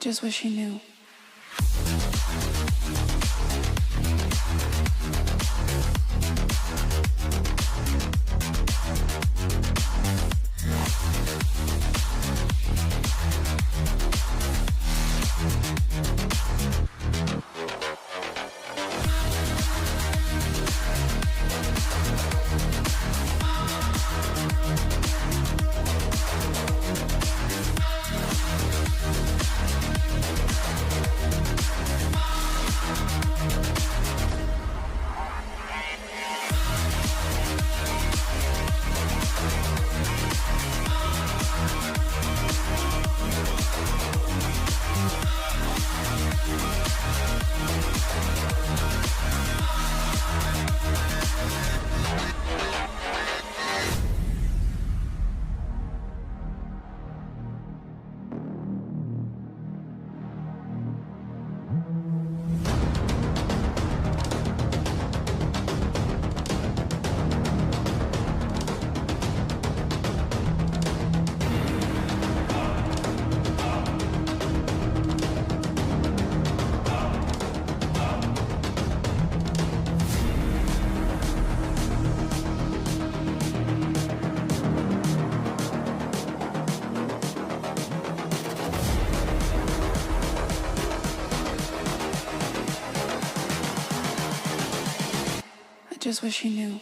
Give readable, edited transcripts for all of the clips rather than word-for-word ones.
just wish he knew. I just wish he knew.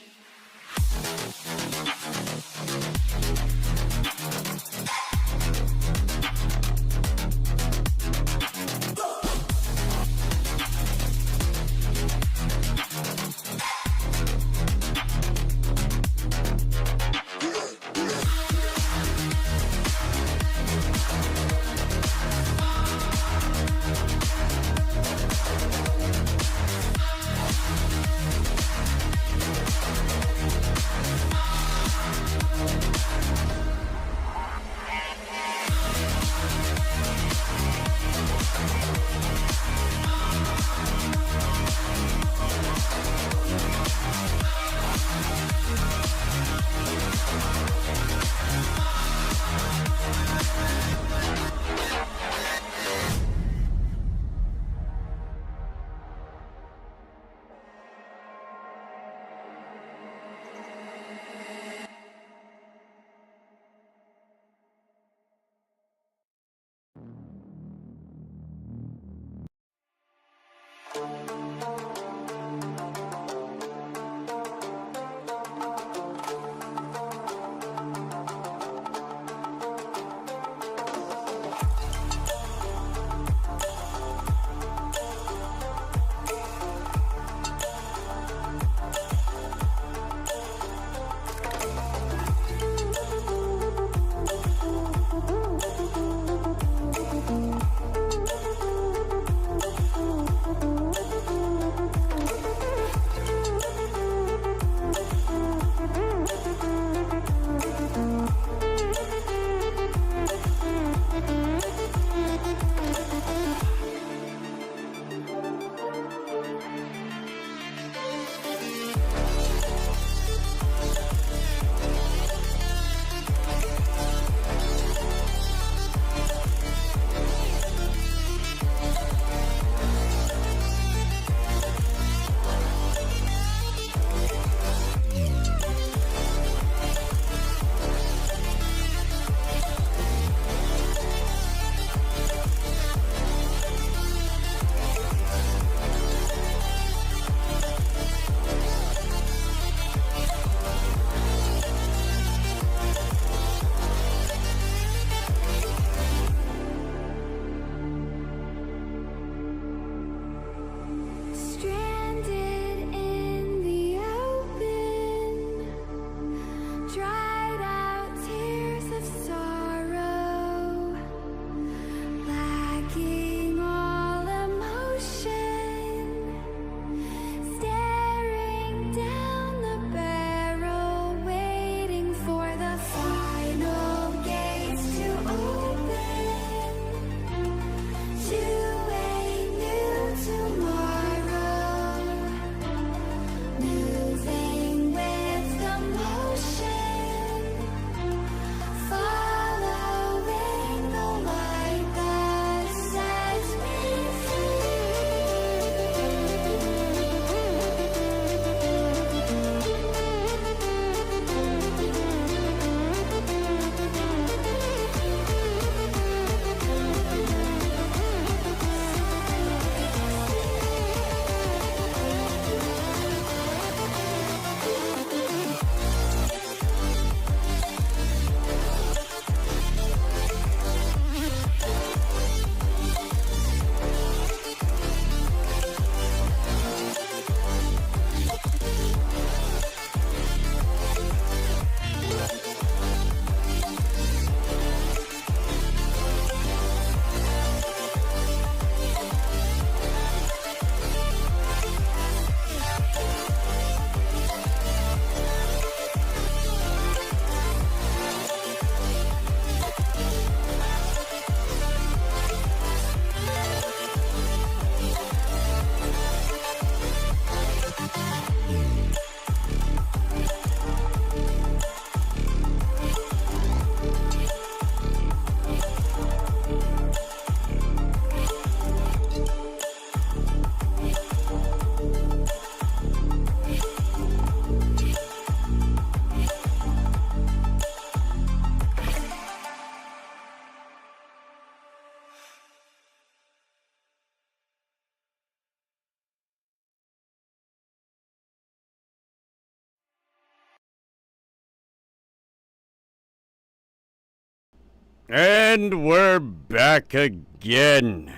And we're back again.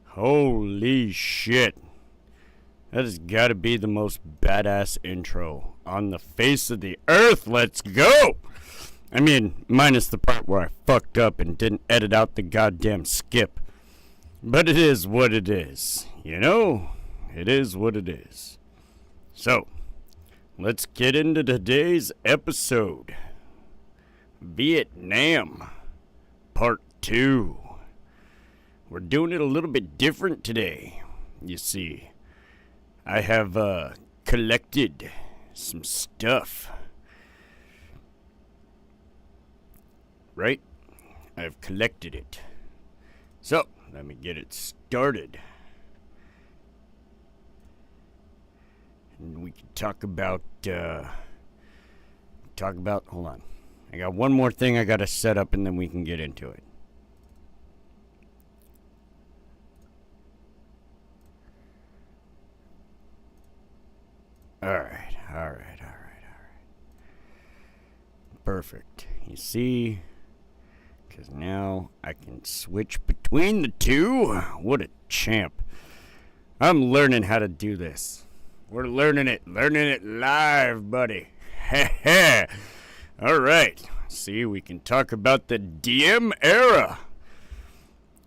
Holy shit. That has got to be the most badass intro on the face of the earth. Let's go! I mean, minus the part where I fucked up and didn't edit out the goddamn skip. But it is what it is. You know? It is what it is. So, let's get into today's episode. Vietnam, Part 2. We're doing it a little bit different today. You see, I have collected some stuff. Right? I've collected it. So, let me get it started. And we can talk about, hold on. I got one more thing I gotta set up and then we can get into it. Alright. Perfect. You see? Because now I can switch between the two. What a champ. I'm learning how to do this. We're learning it live, buddy. Heh. Alright, see, we can talk about the Diem era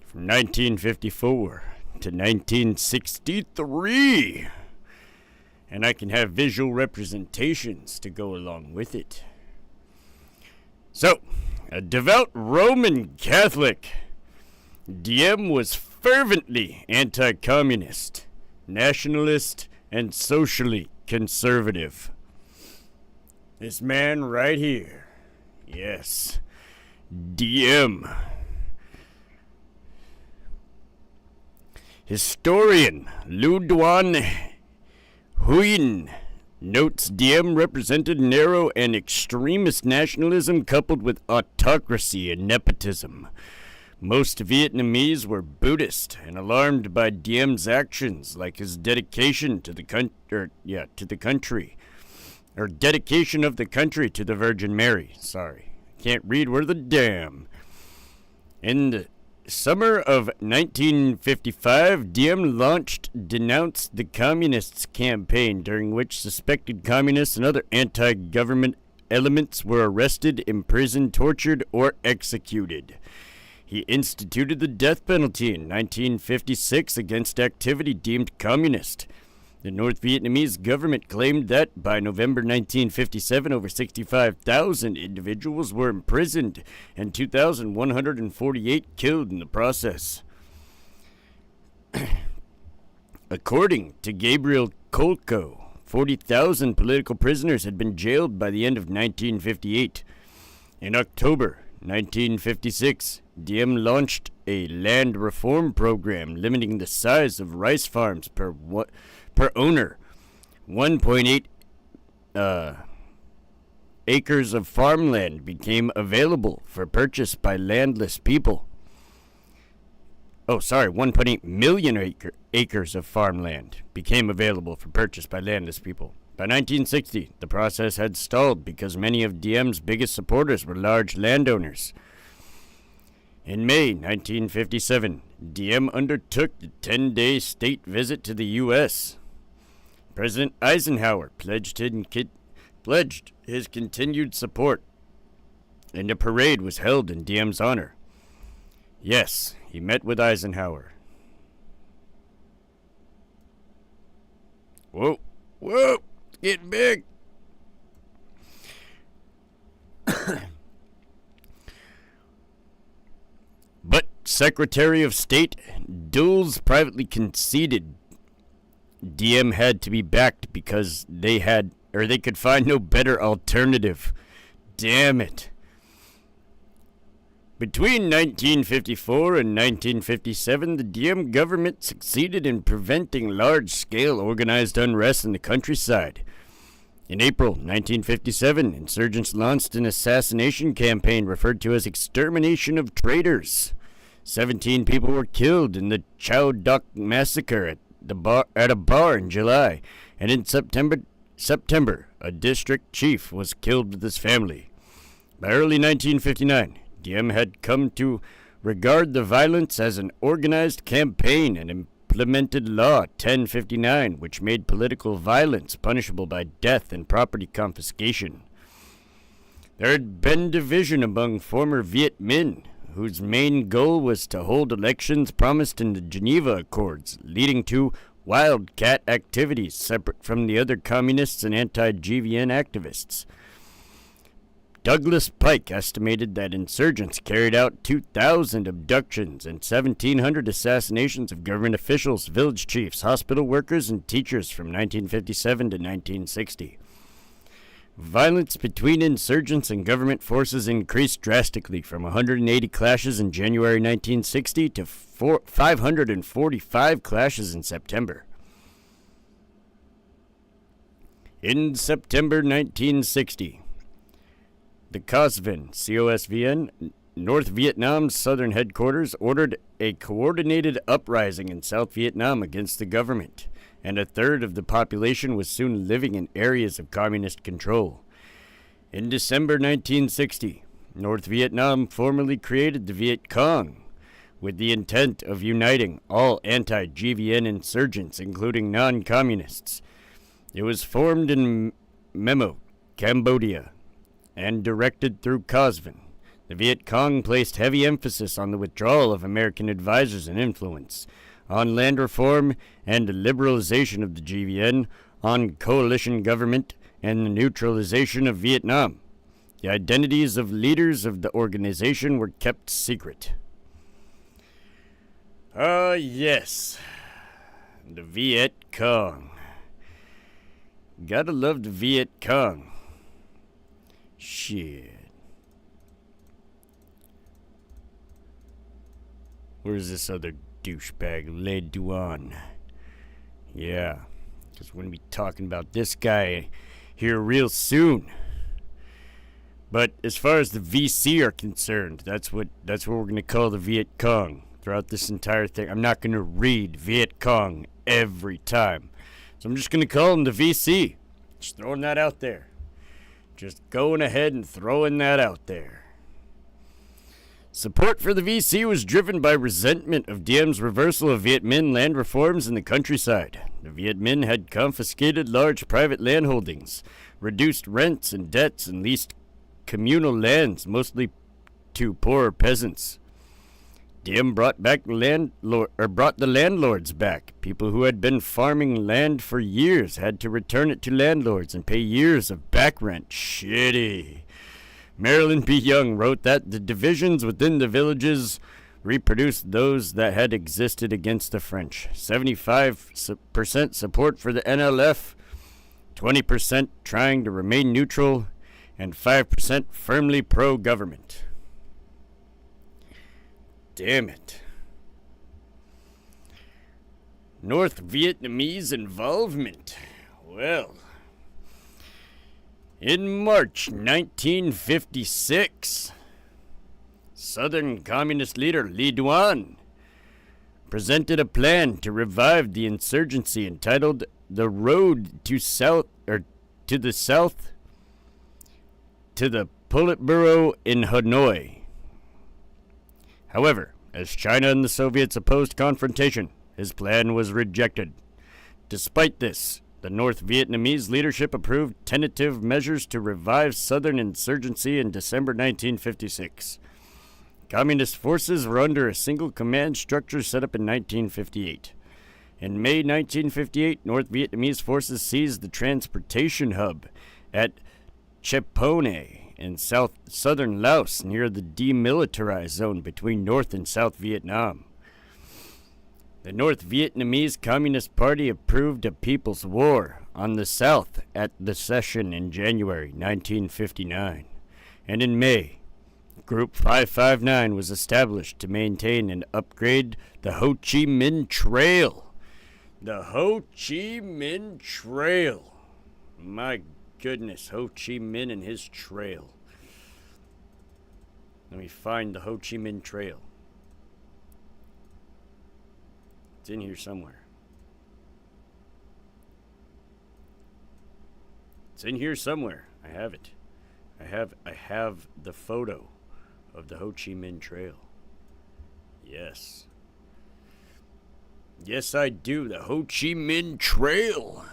from 1954 to 1963. And I can have visual representations to go along with it. So, a devout Roman Catholic, Diem was fervently anti-communist, nationalist, and socially conservative. This man right here. Yes. Diem. Historian Lưu Duan Huynh notes Diem represented narrow and extremist nationalism coupled with autocracy and nepotism. Most Vietnamese were Buddhist and alarmed by Diem's actions, like his dedication to the country. Or dedication of the country to the Virgin Mary. Sorry. Can't read where the damn. In the summer of 1955, Diem denounced the Communists campaign, during which suspected communists and other anti-government elements were arrested, imprisoned, tortured, or executed. He instituted the death penalty in 1956 against activity deemed communist. The North Vietnamese government claimed that by November 1957, over 65,000 individuals were imprisoned and 2,148 killed in the process. According to Gabriel Kolko, 40,000 political prisoners had been jailed by the end of 1958. In October 1956, Diem launched a land reform program limiting the size of rice farms per owner. 1.8 acres of farmland became available for purchase by landless people. 1.8 million acres of farmland became available for purchase by landless people. By 1960, the process had stalled because many of Diem's biggest supporters were large landowners. In May 1957, Diem undertook a 10-day state visit to the U.S. President Eisenhower pledged his continued support, and a parade was held in Diem's honor. Yes, he met with Eisenhower. Whoa, it's getting big. But Secretary of State Dulles privately conceded Diem had to be backed because they could find no better alternative. Damn it. Between 1954 and 1957, the Diem government succeeded in preventing large-scale organized unrest in the countryside. In April 1957, insurgents launched an assassination campaign referred to as extermination of traitors. 17 people were killed in the Chow Doc massacre at a bar in July, and in September, a district chief was killed with his family. By early 1959, Diem had come to regard the violence as an organized campaign and implemented Law 1059, which made political violence punishable by death and property confiscation. There had been division among former Viet Minh, whose main goal was to hold elections promised in the Geneva Accords, leading to wildcat activities separate from the other communists and anti-GVN activists. Douglas Pike estimated that insurgents carried out 2,000 abductions and 1,700 assassinations of government officials, village chiefs, hospital workers, and teachers from 1957 to 1960. Violence between insurgents and government forces increased drastically from 180 clashes in January 1960 to 545 clashes in September. In September 1960, the COSVN, North Vietnam's southern headquarters, ordered a coordinated uprising in South Vietnam against the government, and a third of the population was soon living in areas of communist control. In December 1960, North Vietnam formally created the Viet Cong, with the intent of uniting all anti-GVN insurgents, including non-communists. It was formed in Memo, Cambodia, and directed through COSVN. The Viet Cong placed heavy emphasis on the withdrawal of American advisors and influence, on land reform and liberalization of the GVN, on coalition government, and the neutralization of Vietnam. The identities of leaders of the organization were kept secret. Yes, the Viet Cong. Gotta love the Viet Cong. Shit. Where's this other douchebag, Le Duan? Yeah, because we're going to be talking about this guy here real soon. But as far as the VC are concerned, that's what we're going to call the Viet Cong throughout this entire thing. I'm not going to read Viet Cong every time. So I'm just going to call him the VC. Just throwing that out there. Just going ahead and throwing that out there. Support for the VC was driven by resentment of Diem's reversal of Viet Minh land reforms in the countryside. The Viet Minh had confiscated large private land holdings, reduced rents and debts, and leased communal lands, mostly to poorer peasants. Diem brought the landlords back. People who had been farming land for years had to return it to landlords and pay years of back rent. Shitty. Marilyn B. Young wrote that the divisions within the villages reproduced those that had existed against the French. 75% support for the NLF, 20% trying to remain neutral, and 5% firmly pro-government. Damn it. North Vietnamese involvement. Well, in March 1956, Southern Communist leader Le Duan presented a plan to revive the insurgency entitled "The Road to the South to the Politburo in Hanoi." However, as China and the Soviets opposed confrontation, his plan was rejected. Despite this, the North Vietnamese leadership approved tentative measures to revive southern insurgency in December 1956. Communist forces were under a single command structure set up in 1958. In May 1958, North Vietnamese forces seized the transportation hub at Chepone in southern Laos, near the demilitarized zone between North and South Vietnam. The North Vietnamese Communist Party approved a People's War on the South at the session in January 1959. And in May, Group 559 was established to maintain and upgrade the Ho Chi Minh Trail. The Ho Chi Minh Trail. My goodness, Ho Chi Minh and his trail. Let me find the Ho Chi Minh Trail. It's in here somewhere. It's in here somewhere. I have it. I have the photo of the Ho Chi Minh Trail. Yes. Yes, I do. The Ho Chi Minh Trail.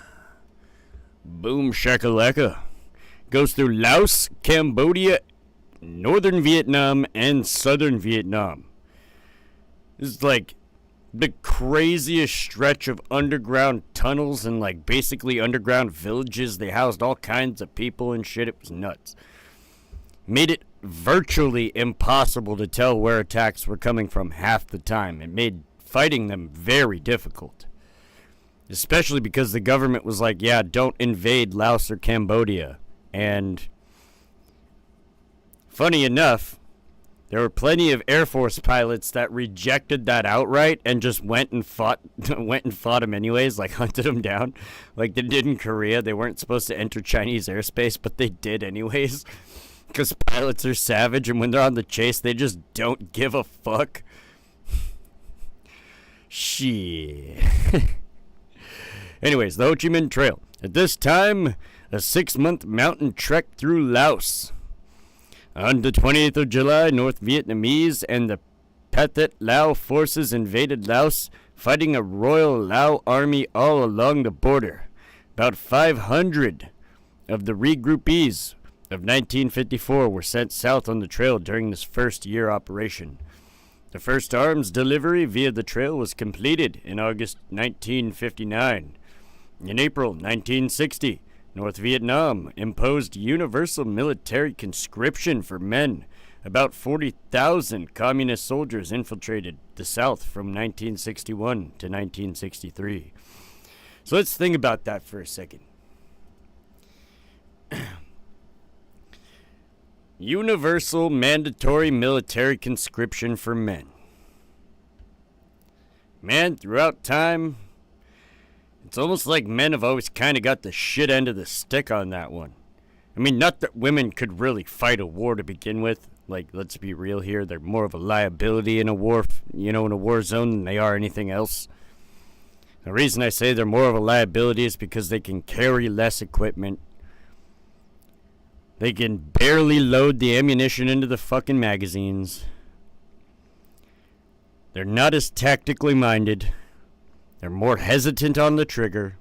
Boom shakalaka. Goes through Laos, Cambodia, northern Vietnam, and southern Vietnam. This is like the craziest stretch of underground tunnels and like basically underground villages. They housed all kinds of people and shit. It was nuts. Made it virtually impossible to tell where attacks were coming from half the time. It made fighting them very difficult. Especially because the government was like, yeah, don't invade Laos or Cambodia. And funny enough, there were plenty of Air Force pilots that rejected that outright and just went and fought them anyways, like hunted them down. Like they did in Korea. They weren't supposed to enter Chinese airspace, but they did anyways. Because pilots are savage, and when they're on the chase, they just don't give a fuck. Shit. Anyways, the Ho Chi Minh Trail. At this time, a 6-month mountain trek through Laos. On the 28th of July, North Vietnamese and the Pathet Lao forces invaded Laos, fighting a Royal Lao army all along the border. About 500 of the regroupees of 1954 were sent south on the trail during this first-year operation. The first arms delivery via the trail was completed in August 1959. In April 1960, North Vietnam imposed universal military conscription for men. About 40,000 communist soldiers infiltrated the South from 1961 to 1963. So let's think about that for a second. Universal mandatory military conscription for men. Man, throughout time, it's almost like men have always kind of got the shit end of the stick on that one. I mean, not that women could really fight a war to begin with. Like, let's be real here. They're more of a liability in a war, in a war zone than they are anything else. The reason I say they're more of a liability is because they can carry less equipment. They can barely load the ammunition into the fucking magazines. They're not as tactically minded. They're more hesitant on the trigger.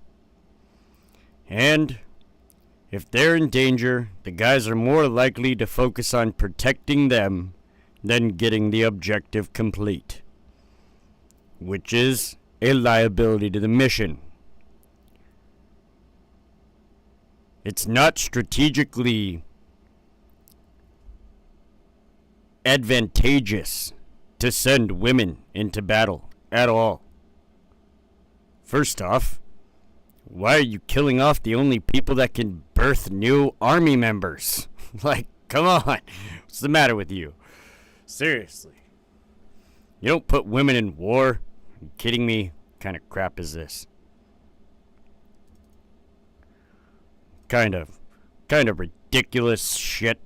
And if they're in danger, the guys are more likely to focus on protecting them than getting the objective complete, which is a liability to the mission. It's not strategically advantageous to send women into battle at all. First off, why are you killing off the only people that can birth new army members? Like, come on. What's the matter with you? Seriously. You don't put women in war? Are you kidding me? What kind of crap is this? Kind of ridiculous shit.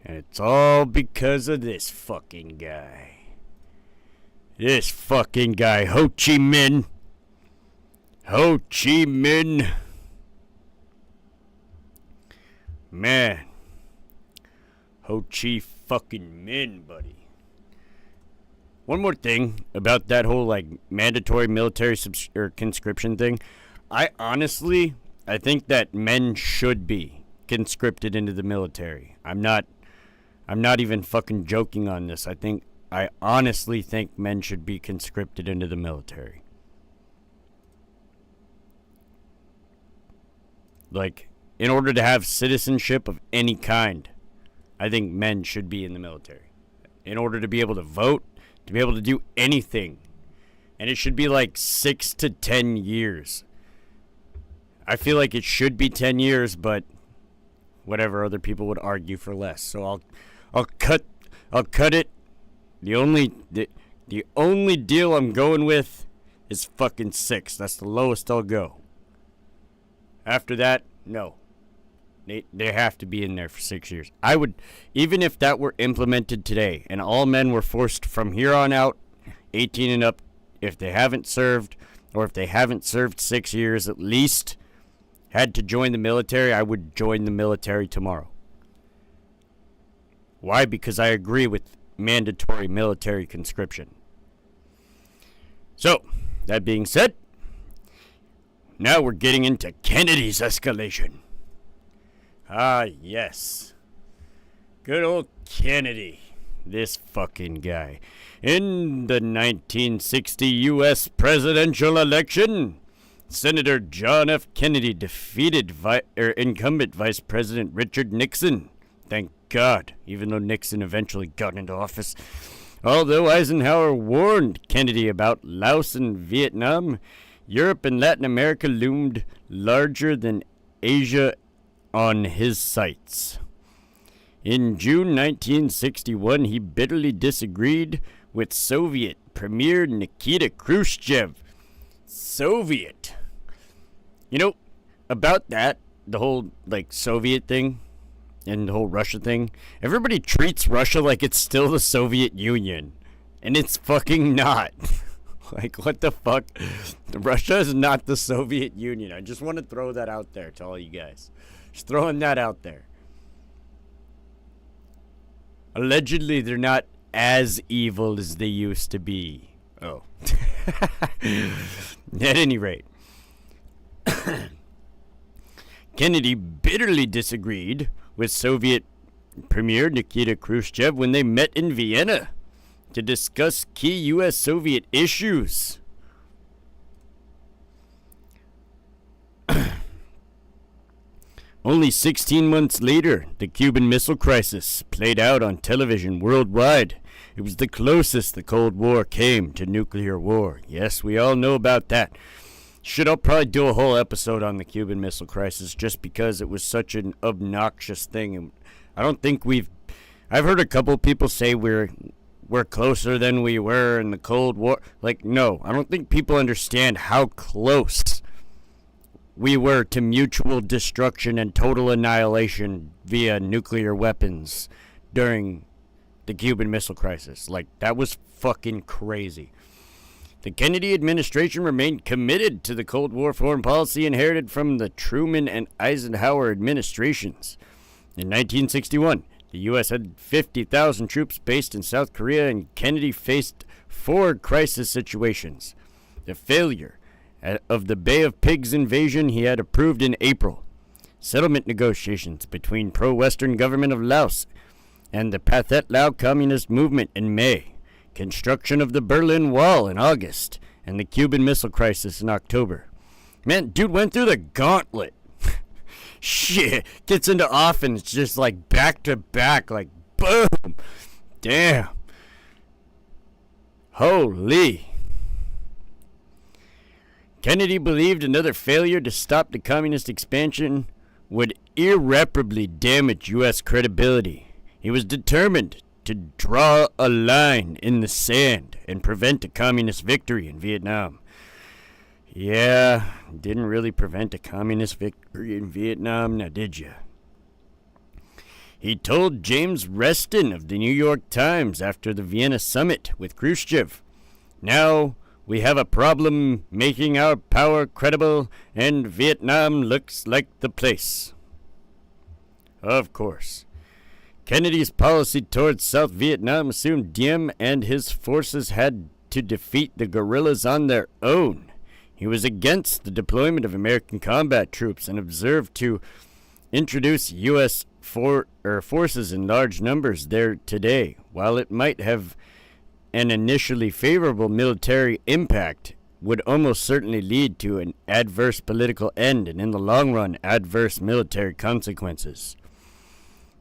And it's all because of this fucking guy. This fucking guy, Ho Chi Minh. Ho Chi Minh. Man. Ho Chi fucking Minh, buddy. One more thing about that whole, like, mandatory military conscription thing. I think that men should be conscripted into the military. I'm not even fucking joking on this. I honestly think men should be conscripted into the military. Like, in order to have citizenship of any kind, I think men should be in the military. In order to be able to vote, to be able to do anything. And it should be like 6 to 10 years. I feel like it should be 10 years, but whatever, other people would argue for less. So I'll cut it. The only deal I'm going with is fucking 6. That's the lowest I'll go. After that, no. They have to be in there for 6 years. I would, even if that were implemented today and all men were forced from here on out, 18 and up, if they haven't served, or if they haven't served 6 years at least, had to join the military, I would join the military tomorrow. Why? Because I agree with mandatory military conscription. So, that being said, now we're getting into Kennedy's escalation. Ah, yes. Good old Kennedy. This fucking guy. In the 1960 U.S. presidential election, Senator John F. Kennedy defeated incumbent Vice President Richard Nixon. Thank God, even though Nixon eventually got into office. Although Eisenhower warned Kennedy about Laos and Vietnam, Europe and Latin America loomed larger than Asia on his sights. In June 1961, he bitterly disagreed with Soviet Premier Nikita Khrushchev. Soviet. You know, about that, the whole, Soviet thing and the whole Russia thing, everybody treats Russia like it's still the Soviet Union. And it's fucking not. What the fuck? Russia is not the Soviet Union. I just want to throw that out there to all you guys. Just throwing that out there. Allegedly, they're not as evil as they used to be. Oh. At any rate, Kennedy bitterly disagreed with Soviet Premier Nikita Khrushchev when they met in Vienna to discuss key U.S.-Soviet issues. Only 16 months later, the Cuban Missile Crisis played out on television worldwide. It was the closest the Cold War came to nuclear war. Yes, we all know about that. I'll probably do a whole episode on the Cuban Missile Crisis just because it was such an obnoxious thing. And I don't think I've heard a couple people say we're closer than we were in the Cold War. No, I don't think people understand how close we were to mutual destruction and total annihilation via nuclear weapons during the Cuban Missile Crisis. That was fucking crazy. The Kennedy administration remained committed to the Cold War foreign policy inherited from the Truman and Eisenhower administrations. In 1961, the U.S. had 50,000 troops based in South Korea, and Kennedy faced 4 crisis situations. The failure of the Bay of Pigs invasion he had approved in April. Settlement negotiations between pro-Western government of Laos and the Pathet Lao Communist movement in May. Construction of the Berlin Wall in August. And the Cuban Missile Crisis in October. Man, dude went through the gauntlet. Shit. Gets into office, it's just back to back. Boom. Damn. Holy. Kennedy believed another failure to stop the communist expansion would irreparably damage U.S. credibility. He was determined to draw a line in the sand and prevent a communist victory in Vietnam. Yeah, didn't really prevent a communist victory in Vietnam, now did ya? He told James Reston of the New York Times after the Vienna summit with Khrushchev, "Now we have a problem making our power credible, and Vietnam looks like the place." Of course. Kennedy's policy towards South Vietnam assumed Diem and his forces had to defeat the guerrillas on their own. He was against the deployment of American combat troops and observed to introduce U.S. forces in large numbers there today. While it might have an initially favorable military impact, would almost certainly lead to an adverse political end and in the long run adverse military consequences.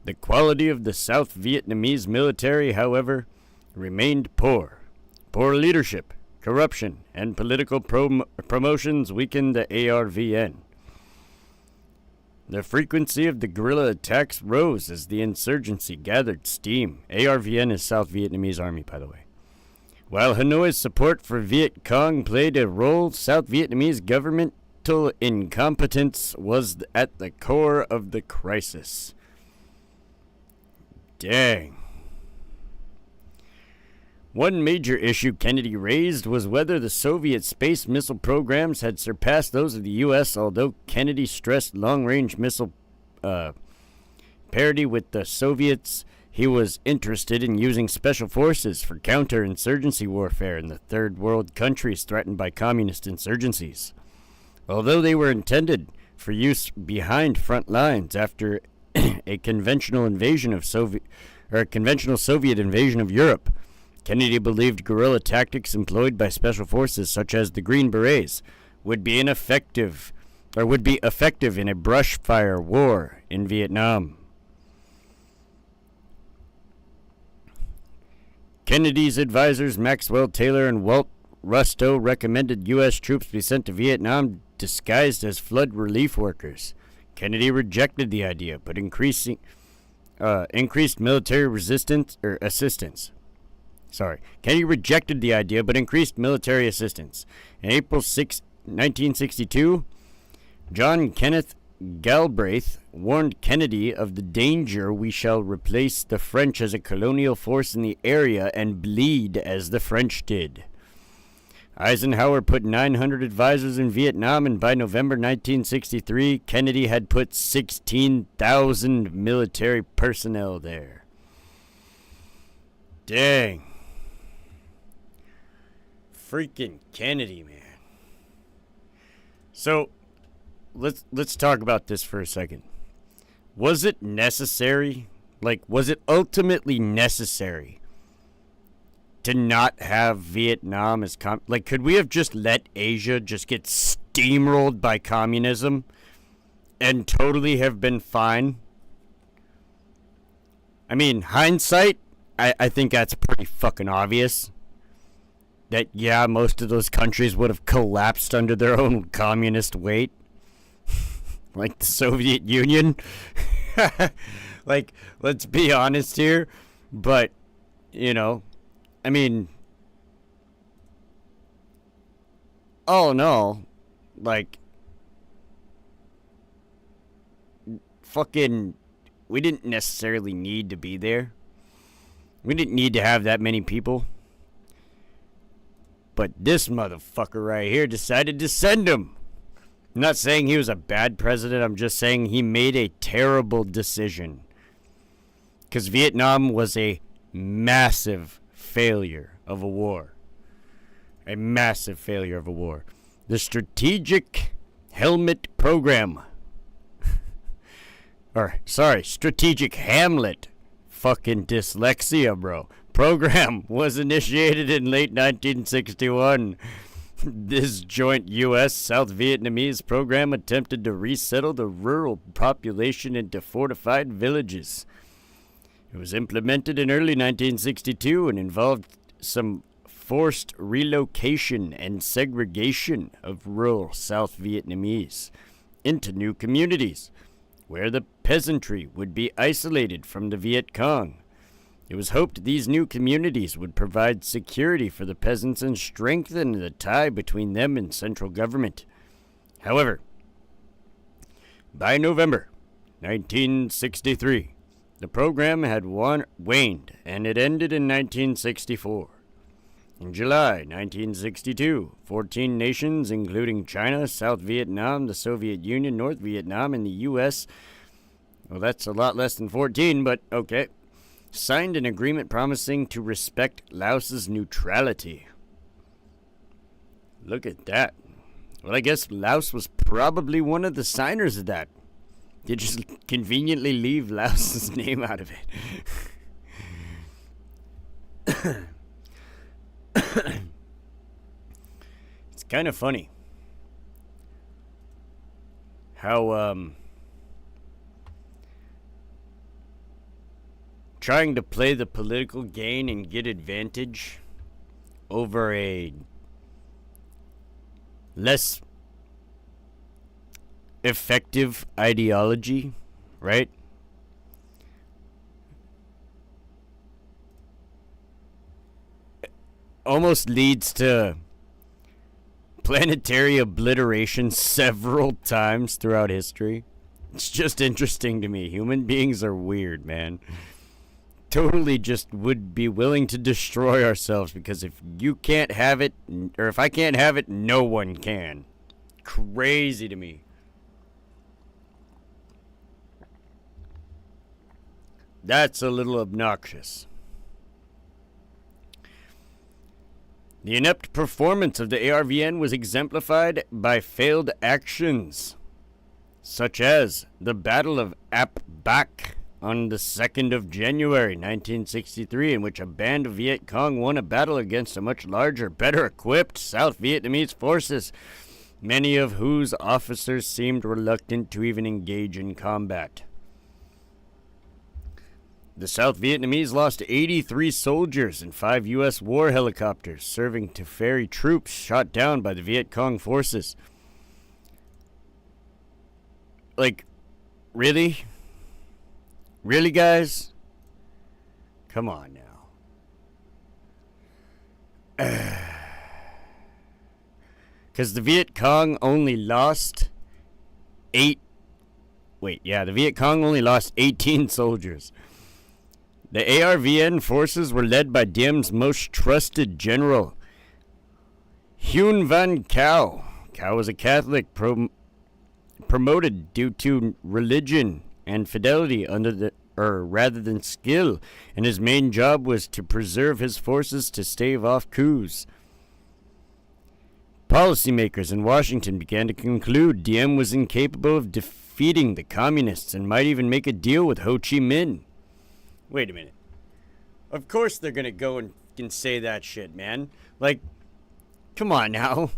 The quality of the South Vietnamese military, however, remained poor. Poor leadership, corruption, and political promotions weakened the ARVN. The frequency of the guerrilla attacks rose as the insurgency gathered steam. ARVN is South Vietnamese Army, by the way. While Hanoi's support for Viet Cong played a role, South Vietnamese governmental incompetence was at the core of the crisis. Dang. One major issue Kennedy raised was whether the Soviet space missile programs had surpassed those of the U.S., although Kennedy stressed long-range missile parity with the Soviets. He was interested in using special forces for counterinsurgency warfare in the third world countries threatened by communist insurgencies. Although they were intended for use behind front lines after a conventional Soviet invasion of Europe, Kennedy believed guerrilla tactics employed by special forces such as the Green Berets would be effective in a brush fire war in Vietnam. Kennedy's advisors Maxwell Taylor and Walt Rustow recommended U.S. troops be sent to Vietnam disguised as flood relief workers. Kennedy rejected the idea, but increased military assistance. Kennedy rejected the idea, but increased military assistance. In April 6, 1962, John Kenneth Galbraith warned Kennedy of the danger we shall replace the French as a colonial force in the area and bleed as the French did. Eisenhower put 900 advisors in Vietnam, and by November 1963, Kennedy had put 16,000 military personnel there. Dang. Freaking Kennedy, man. So, let's talk about this for a second. Was it necessary? Was it ultimately necessary to not have Vietnam as could we have just let Asia just get steamrolled by communism and totally have been fine? I mean, hindsight, I think that's pretty fucking obvious. That, yeah, most of those countries would have collapsed under their own communist weight. Like the Soviet Union. Let's be honest here. But, I mean, all in all, fucking, we didn't necessarily need to be there. We didn't need to have that many people. But this motherfucker right here decided to send him. I'm not saying he was a bad president. I'm just saying he made a terrible decision. Because Vietnam was a massive failure of a war. A massive failure of a war. The Strategic Helmet Program. Strategic Hamlet. Fucking dyslexia, bro. Program was initiated in late 1961. This joint U.S. South Vietnamese program attempted to resettle the rural population into fortified villages. It was implemented in early 1962 and involved some forced relocation and segregation of rural South Vietnamese into new communities, where the peasantry would be isolated from the Viet Cong. It was hoped these new communities would provide security for the peasants and strengthen the tie between them and central government. However, by November 1963, the program had waned, and it ended in 1964. In July 1962, 14 nations, including China, South Vietnam, the Soviet Union, North Vietnam, and the U.S., well, that's a lot less than 14, but okay, signed an agreement promising to respect Laos's neutrality. Look at that. Well, I guess Laos was probably one of the signers of that. They just conveniently leave Laos's name out of it. It's kind of funny how trying to play the political game and get advantage over a less effective ideology, right? Almost leads to planetary obliteration several times throughout history. It's just interesting to me. Human beings are weird, man. totally just would be willing to destroy ourselves, because if you can't have it, or if I can't have it, no one can. Crazy to me. That's a little obnoxious. The inept performance of the ARVN was exemplified by failed actions, such as the Battle of Ap Bac on the 2nd of January 1963, in which a band of Viet Cong won a battle against a much larger, better equipped South Vietnamese forces, many of whose officers seemed reluctant to even engage in combat. The South Vietnamese lost 83 soldiers and 5 U.S. war helicopters serving to ferry troops shot down by the Viet Cong forces. Like, really? Really, guys? Come on now. Because the Viet Cong only lost the Viet Cong only lost 18 soldiers. The ARVN forces were led by Diem's most trusted general, Huynh Van Cao. Cao was a Catholic promoted due to religion and fidelity rather than skill, and his main job was to preserve his forces to stave off coups. Policymakers in Washington began to conclude Diem was incapable of defeating the communists and might even make a deal with Ho Chi Minh. Wait a minute. Of course they're gonna go and say that shit, man. Like, come on now.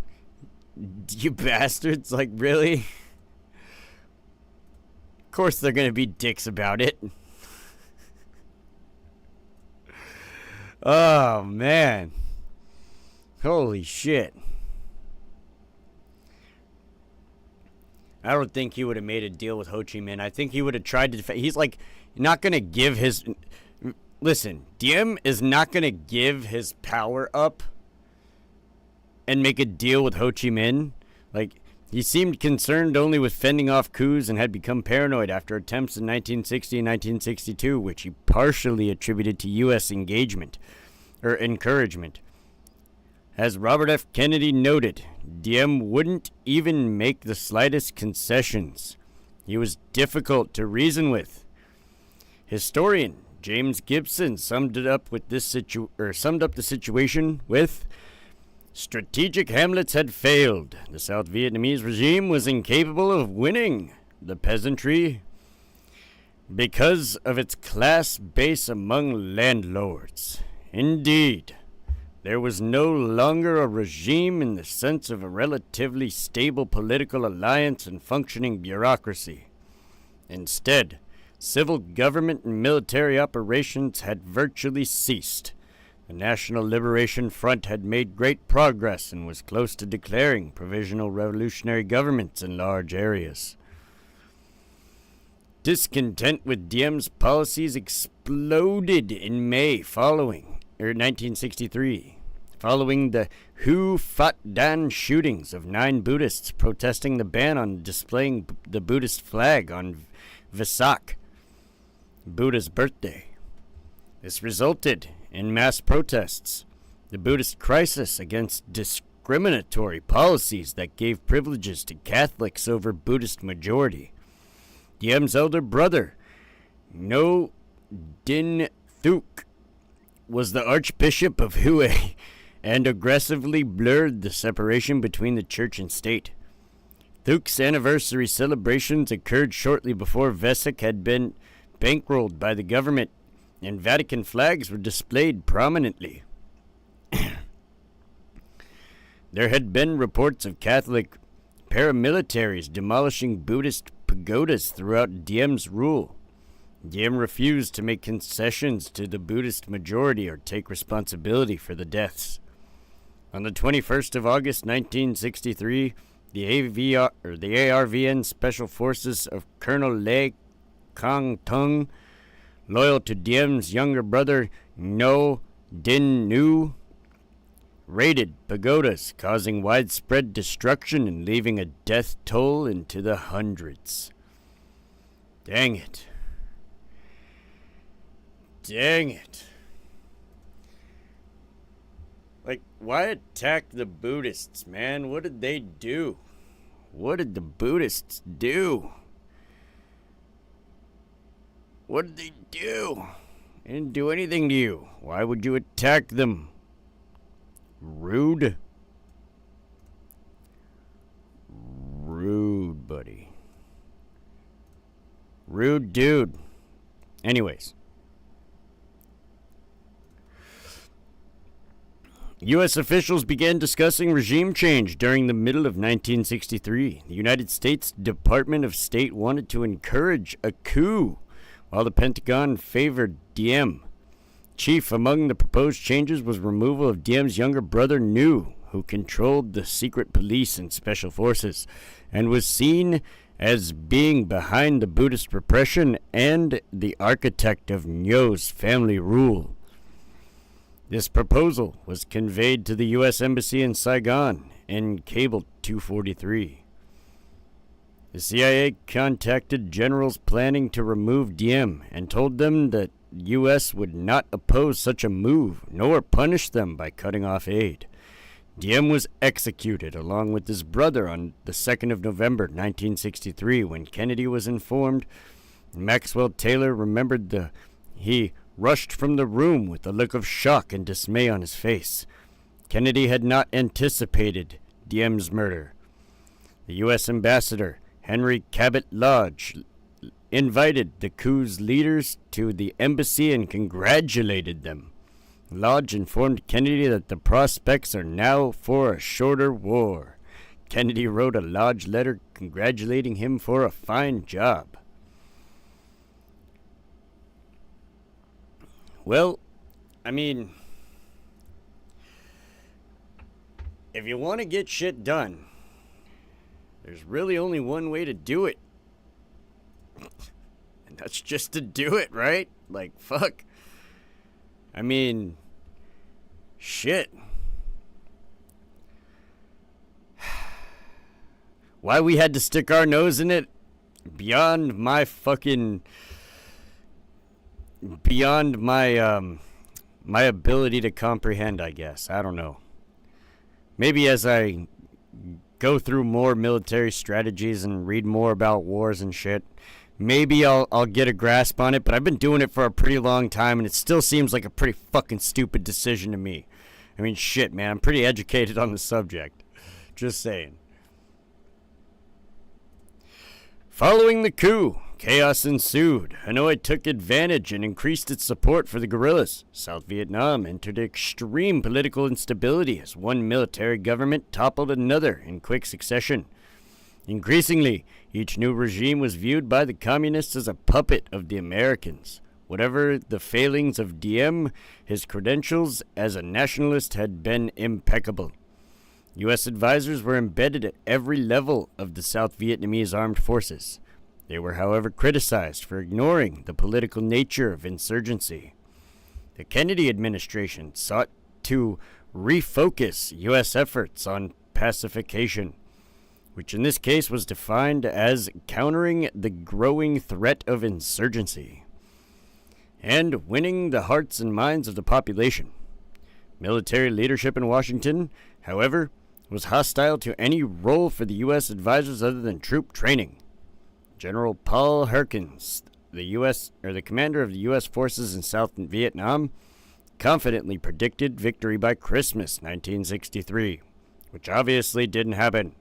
You bastards, like, really? Of course they're gonna be dicks about it. Oh, man. Holy shit. I don't think he would have made a deal with Ho Chi Minh. I think he would have tried to defend. He's like not going to give his... Listen, Diem is not going to give his power up and make a deal with Ho Chi Minh. Like, he seemed concerned only with fending off coups and had become paranoid after attempts in 1960 and 1962, which he partially attributed to U.S. encouragement. As Robert F. Kennedy noted, Diem wouldn't even make the slightest concessions. He was difficult to reason with. Historian James Gibson summed up the situation with, strategic hamlets had failed. The South Vietnamese regime was incapable of winning the peasantry because of its class base among landlords. Indeed, there was no longer a regime in the sense of a relatively stable political alliance and functioning bureaucracy. Instead, civil government and military operations had virtually ceased. The National Liberation Front had made great progress and was close to declaring provisional revolutionary governments in large areas. Discontent with Diem's policies exploded in May 1963, following the Hu Phat Dan shootings of 9 Buddhists protesting the ban on displaying the Buddhist flag on Vesak, Buddha's birthday. This resulted in mass protests, the Buddhist crisis against discriminatory policies that gave privileges to Catholics over Buddhist majority. Diem's elder brother, No Din Thuc, was the Archbishop of Hue and aggressively blurred the separation between the church and state. Thuc's anniversary celebrations occurred shortly before Vesak had been bankrolled by the government, and Vatican flags were displayed prominently. There had been reports of Catholic paramilitaries demolishing Buddhist pagodas throughout Diem's rule. Diem refused to make concessions to the Buddhist majority or take responsibility for the deaths. On the 21st of August 1963, the ARVN Special Forces of Colonel Lê Quang Tung, loyal to Diem's younger brother No Din Nu, raided pagodas, causing widespread destruction and leaving a death toll into the hundreds. Dang it. dang it. Like, why attack the Buddhists, man? What did they do? What did the Buddhists do? What did they do? They didn't do anything to you. Why would you attack them? Rude. Rude, buddy. Rude dude. Anyways. U.S. officials began discussing regime change during the middle of 1963. The United States Department of State wanted to encourage a coup, while the Pentagon favored Diem. Chief among the proposed changes was removal of Diem's younger brother Nu, who controlled the secret police and special forces, and was seen as being behind the Buddhist repression and the architect of Ngo's family rule. This proposal was conveyed to the U.S. Embassy in Saigon in Cable 243. The CIA contacted generals planning to remove Diem and told them that the U.S. would not oppose such a move, nor punish them by cutting off aid. Diem was executed along with his brother on the 2nd of November 1963 when Kennedy was informed. Maxwell Taylor remembered he rushed from the room with a look of shock and dismay on his face. Kennedy had not anticipated Diem's murder. The U.S. ambassador, Henry Cabot Lodge, invited the coup's leaders to the embassy and congratulated them. Lodge informed Kennedy that the prospects are now for a shorter war. Kennedy wrote a Lodge letter congratulating him for a fine job. Well, I mean, if you want to get shit done, there's really only one way to do it. And that's just to do it, right? Like, fuck. I mean, shit. Why we had to stick our nose in it? Beyond my ability to comprehend, I guess. I don't know. Maybe as I go through more military strategies and read more about wars and shit, maybe I'll get a grasp on it, but I've been doing it for a pretty long time, and it still seems like a pretty fucking stupid decision to me. I mean, shit, man, I'm pretty educated on the subject. Just saying. Following the coup, chaos ensued. Hanoi took advantage and increased its support for the guerrillas. South Vietnam entered extreme political instability as one military government toppled another in quick succession. Increasingly, each new regime was viewed by the communists as a puppet of the Americans. Whatever the failings of Diem, his credentials as a nationalist had been impeccable. U.S. advisors were embedded at every level of the South Vietnamese armed forces. They were, however, criticized for ignoring the political nature of insurgency. The Kennedy administration sought to refocus U.S. efforts on pacification, which in this case was defined as countering the growing threat of insurgency and winning the hearts and minds of the population. Military leadership in Washington, however, was hostile to any role for the U.S. advisors other than troop training. General Paul Harkins, the commander of the U.S. forces in South Vietnam, confidently predicted victory by Christmas 1963, which obviously didn't happen.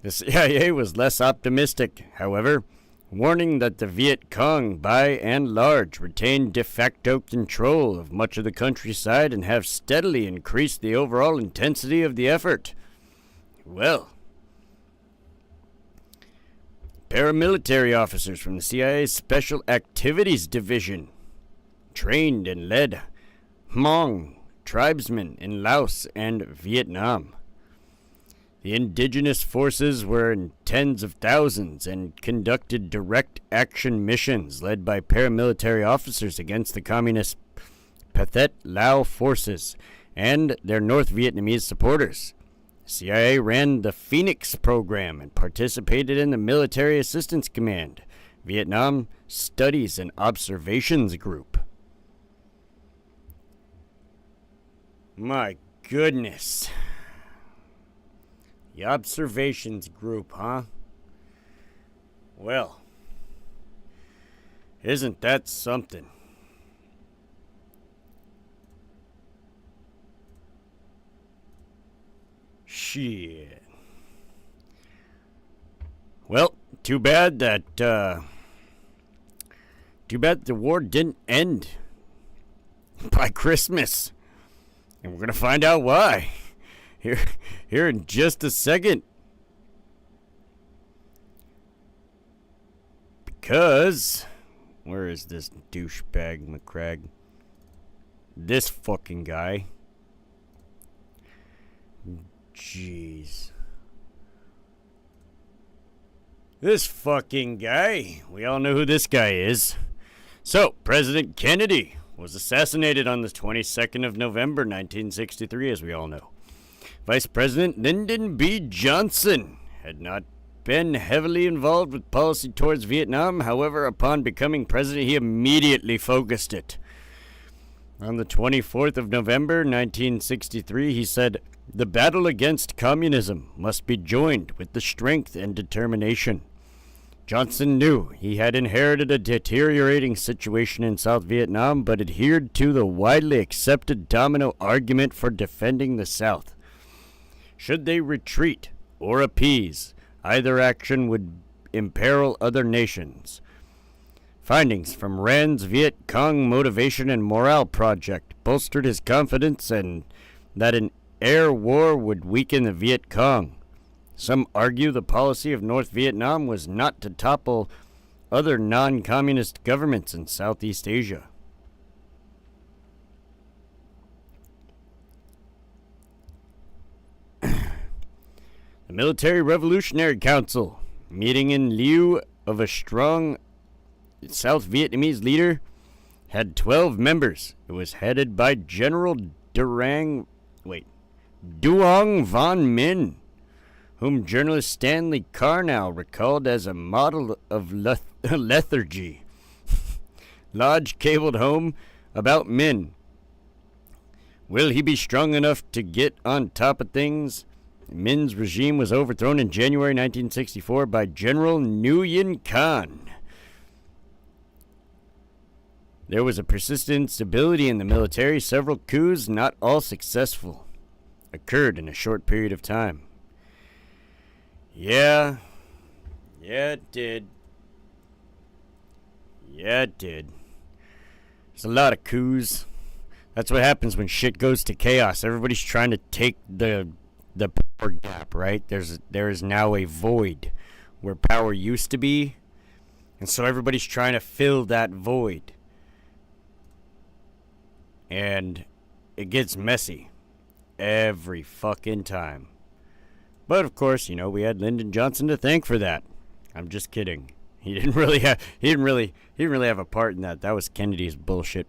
The CIA was less optimistic, however, warning that the Viet Cong, by and large, retained de facto control of much of the countryside and have steadily increased the overall intensity of the effort. Well, paramilitary officers from the CIA's Special Activities Division trained and led Hmong tribesmen in Laos and Vietnam. The indigenous forces were in tens of thousands and conducted direct action missions led by paramilitary officers against the communist Pathet Lao forces and their North Vietnamese supporters. The CIA ran the Phoenix program and participated in the Military Assistance Command, Vietnam Studies and Observations Group. My goodness. The observations group, huh? Well, isn't that something? Shit. Well, too bad the war didn't end by Christmas. And we're gonna find out why. Here in just a second. Because where is this douchebag McCrag? This fucking guy. Jeez. This fucking guy. We all know who this guy is. So, President Kennedy was assassinated on the 22nd of November, 1963, as we all know. Vice President Lyndon B. Johnson had not been heavily involved with policy towards Vietnam. However, upon becoming president, he immediately focused it. On the 24th of November, 1963, he said, "The battle against communism must be joined with the strength and determination." Johnson knew he had inherited a deteriorating situation in South Vietnam, but adhered to the widely accepted domino argument for defending the South. Should they retreat or appease, either action would imperil other nations. Findings from Rand's Viet Cong Motivation and Morale Project bolstered his confidence and that an air war would weaken the Viet Cong. Some argue the policy of North Vietnam was not to topple other non-communist governments in Southeast Asia. The Military Revolutionary Council, meeting in lieu of a strong South Vietnamese leader, had 12 members. It was headed by General Duong Von Minh, whom journalist Stanley Carnow recalled as a model of lethargy. Lodge cabled home about Minh. Will he be strong enough to get on top of things? Minh's regime was overthrown in January 1964 by General Nguyen Khan. There was a persistent instability in the military. Several coups, not all successful, occurred in a short period of time. Yeah, it did. There's a lot of coups. That's what happens when shit goes to chaos. Everybody's trying to take the power gap, right? There is now a void where power used to be, and so everybody's trying to fill that void. And it gets messy every fucking time. But of course, we had Lyndon Johnson to thank for that. I'm just kidding. He didn't really have a part in that. That was Kennedy's bullshit.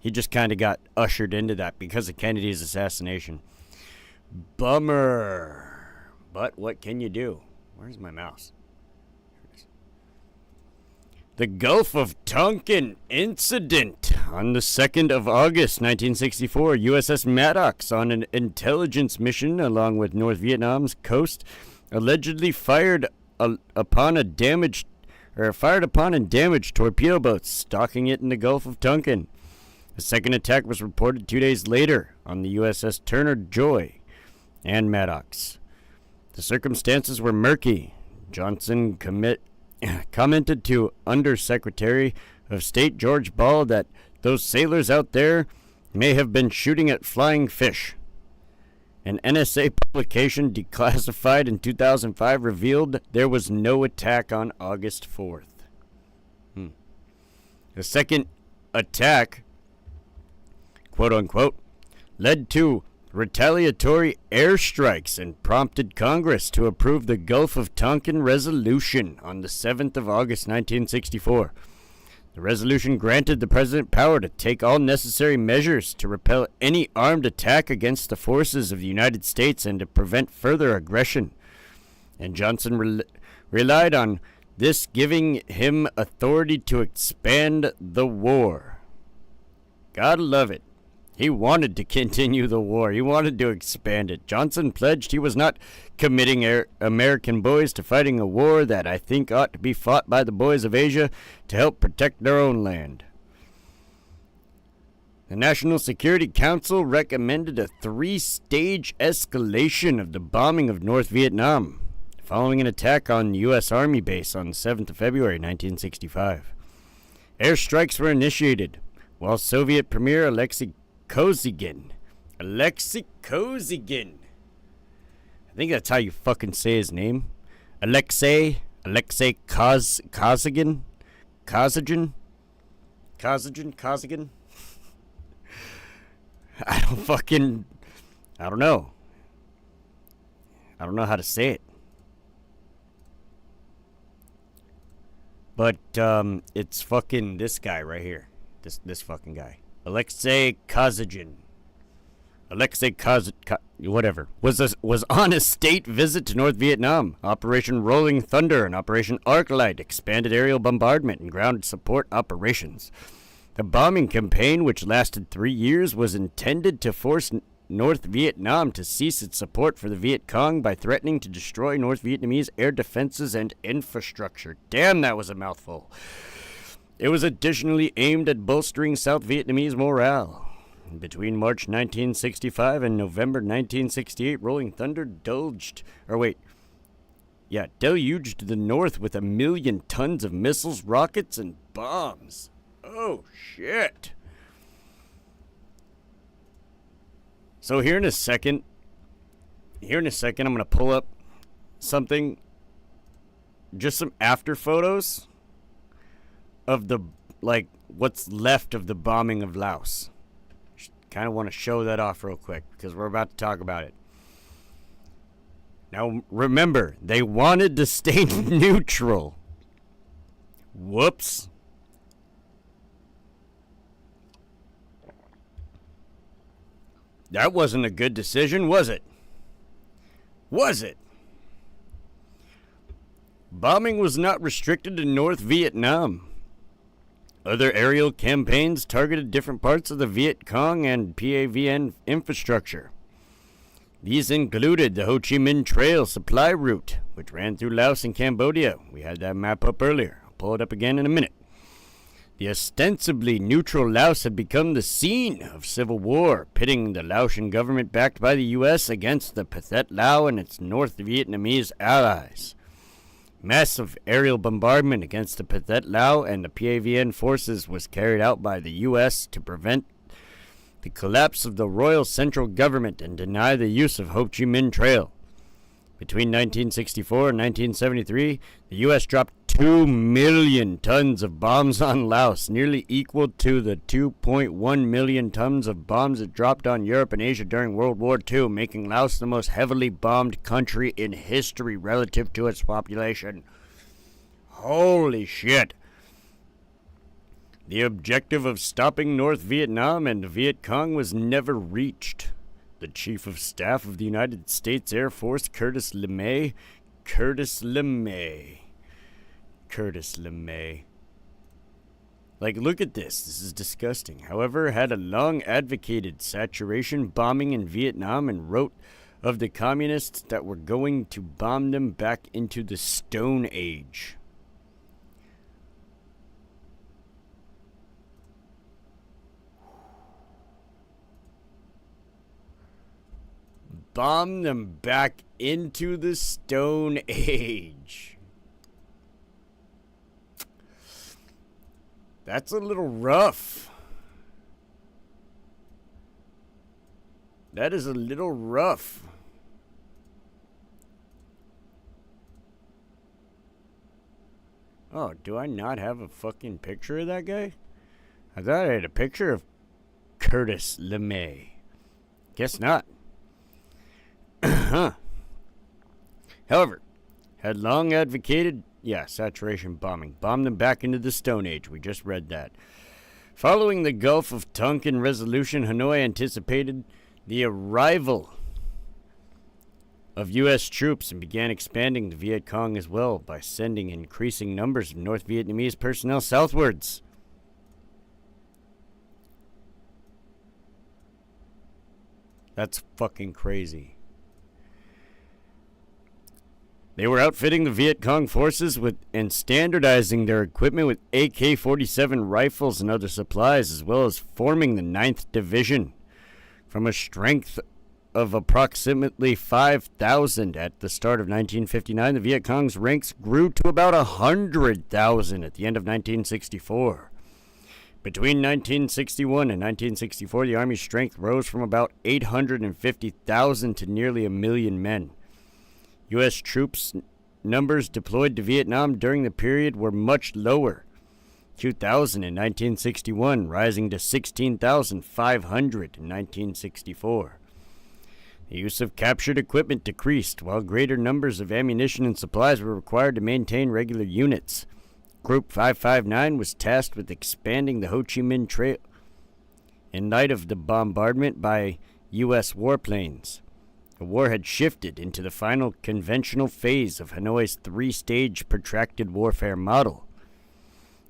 He just kind of got ushered into that because of Kennedy's assassination. Bummer. But what can you do? Where's my mouse? The Gulf of Tonkin incident. On the 2nd of August, 1964, USS Maddox, on an intelligence mission along with North Vietnam's coast, allegedly fired upon and damaged torpedo boats stalking it in the Gulf of Tonkin. A second attack was reported 2 days later on the USS Turner Joy and Maddox. The circumstances were murky. Johnson commented to Undersecretary of State George Ball that those sailors out there may have been shooting at flying fish. An NSA publication declassified in 2005 revealed there was no attack on August 4th. The second attack, quote unquote, led to retaliatory airstrikes and prompted Congress to approve the Gulf of Tonkin Resolution on the 7th of August, 1964. The resolution granted the president power to take all necessary measures to repel any armed attack against the forces of the United States and to prevent further aggression. And Johnson relied on this giving him authority to expand the war. Gotta love it. He wanted to continue the war. He wanted to expand it. Johnson pledged he was not committing American boys to fighting a war that I think ought to be fought by the boys of Asia to help protect their own land. The National Security Council recommended a 3-stage escalation of the bombing of North Vietnam, following an attack on U.S. Army base on 7th of February 1965. Airstrikes were initiated, while Soviet Premier Alexei Kosygin, I think that's how you fucking say his name, Alexei Kosygin, I don't know. I don't know how to say it. But, it's fucking this guy right here. This fucking guy. Alexei Kosygin. Whatever. Was on a state visit to North Vietnam. Operation Rolling Thunder and Operation Arclight expanded aerial bombardment and ground support operations. The bombing campaign, which lasted 3 years, was intended to force North Vietnam to cease its support for the Viet Cong by threatening to destroy North Vietnamese air defenses and infrastructure. Damn, that was a mouthful. It was additionally aimed at bolstering South Vietnamese morale. Between March 1965 and November 1968, Rolling Thunder deluged the North with 1 million tons of missiles, rockets, and bombs. Oh, shit. So here in a second, I'm going to pull up something, just some after photos of the, what's left of the bombing of Laos. Kind of want to show that off real quick because we're about to talk about it. Now, remember, they wanted to stay neutral. Whoops. That wasn't a good decision, was it? Was it? Bombing was not restricted to North Vietnam. Other aerial campaigns targeted different parts of the Viet Cong and PAVN infrastructure. These included the Ho Chi Minh Trail supply route, which ran through Laos and Cambodia. We had that map up earlier. I'll pull it up again in a minute. The ostensibly neutral Laos had become the scene of civil war, pitting the Laotian government backed by the U.S. against the Pathet Lao and its North Vietnamese allies. Massive aerial bombardment against the Pathet Lao and the PAVN forces was carried out by the U.S. to prevent the collapse of the Royal Central Government and deny the use of Ho Chi Minh Trail. Between 1964 and 1973, the U.S. dropped 2 million tons of bombs on Laos, nearly equal to the 2.1 million tons of bombs it dropped on Europe and Asia during World War II, making Laos the most heavily bombed country in history relative to its population. Holy shit. The objective of stopping North Vietnam and the Viet Cong was never reached. The Chief of Staff of the United States Air Force, Curtis LeMay. Look at this. This is disgusting. However, had a long advocated saturation bombing in Vietnam and wrote of the communists that were going to bomb them back into the Stone Age. Bomb them back into the Stone Age. That's a little rough. That is a little rough. Oh, do I not have a fucking picture of that guy? I thought I had a picture of Curtis LeMay. Guess not. However, had long advocated, saturation bombing. Bombed them back into the Stone Age. We just read that. Following the Gulf of Tonkin resolution, Hanoi anticipated the arrival of U.S. troops and began expanding the Viet Cong as well by sending increasing numbers of North Vietnamese personnel southwards. That's fucking crazy. They were outfitting the Viet Cong forces and standardizing their equipment with AK-47 rifles and other supplies, as well as forming the 9th Division. From a strength of approximately 5,000 at the start of 1959, the Viet Cong's ranks grew to about 100,000 at the end of 1964. Between 1961 and 1964, the Army's strength rose from about 850,000 to nearly 1 million men. U.S. troops numbers deployed to Vietnam during the period were much lower, 2,000 in 1961, rising to 16,500 in 1964. The use of captured equipment decreased, while greater numbers of ammunition and supplies were required to maintain regular units. Group 559 was tasked with expanding the Ho Chi Minh Trail in light of the bombardment by U.S. warplanes. The war had shifted into the final conventional phase of Hanoi's three-stage protracted warfare model.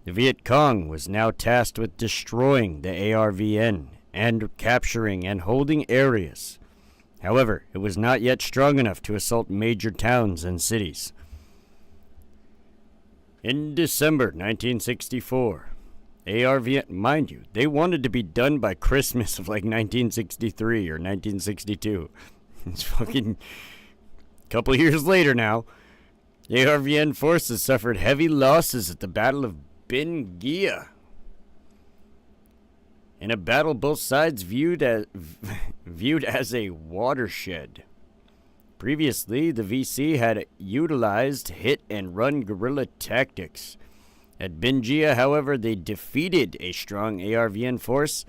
The Viet Cong was now tasked with destroying the ARVN and capturing and holding areas. However, it was not yet strong enough to assault major towns and cities. In December 1964, ARVN, mind you, they wanted to be done by Christmas of like 1963 or 1962. It's fucking couple years later now. ARVN forces suffered heavy losses at the Battle of Bin Gia, in a battle both sides viewed as a watershed. Previously, the VC had utilized hit-and-run guerrilla tactics. At Bin Gia, however, they defeated a strong ARVN force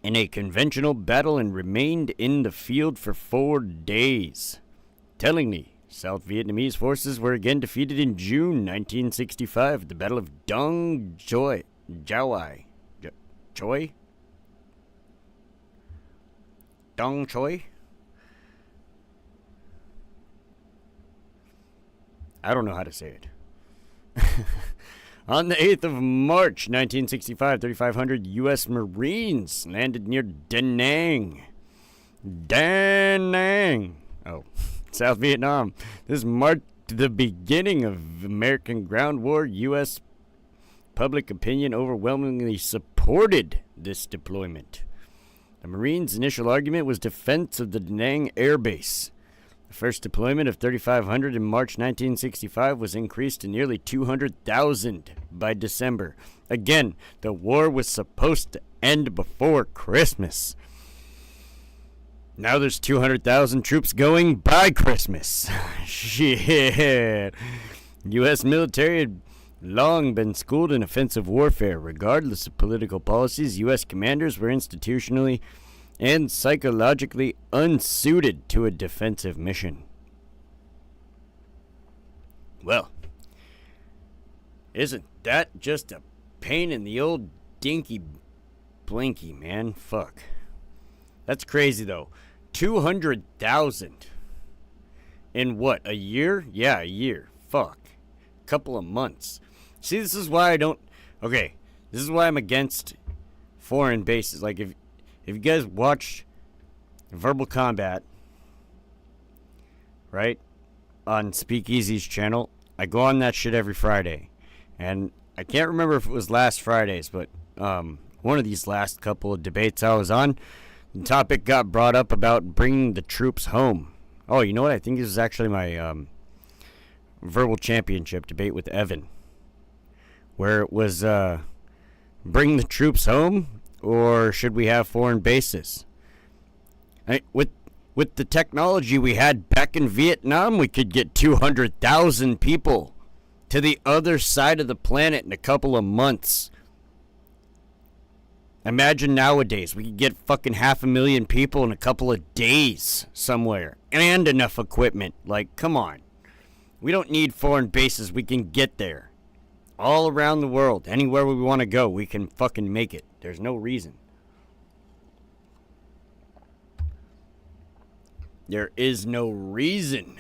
in a conventional battle and remained in the field for 4 days. Tellingly, South Vietnamese forces were again defeated in June 1965 at the Battle of Dong Choi. Choi? Dong Choi? I don't know how to say it. On the 8th of March, 1965, 3,500 U.S. Marines landed near Da Nang. Da Nang. Oh, South Vietnam. This marked the beginning of American ground war. U.S. public opinion overwhelmingly supported this deployment. The Marines' initial argument was defense of the Da Nang Air Base. The first deployment of 3,500 in March 1965 was increased to nearly 200,000 by December. Again, the war was supposed to end before Christmas. Now there's 200,000 troops going by Christmas. Shit. U.S. military had long been schooled in offensive warfare. Regardless of political policies, U.S. commanders were institutionally and psychologically unsuited to a defensive mission. Well, isn't that just a pain in the old dinky blinky, man? Fuck. That's crazy, though. 200,000 in what, a year? Yeah, a year. Fuck. Couple of months. See, this is why I don't... Okay, this is why I'm against foreign bases. Like, if you guys watch Verbal Combat, right, on Speakeasy's channel, I go on that shit every Friday. And I can't remember if it was last Friday's, but one of these last couple of debates I was on, the topic got brought up about bringing the troops home. Oh, you know what? I think this is actually my Verbal Championship debate with Evan, where it was bring the troops home, or should we have foreign bases? With the technology we had back in Vietnam, we could get 200,000 people to the other side of the planet in a couple of months. Imagine nowadays, we could get fucking 500,000 people in a couple of days somewhere, and enough equipment. Like, come on. We don't need foreign bases. We can get there. All around the world, anywhere we want to go, we can fucking make it. There's no reason. There is no reason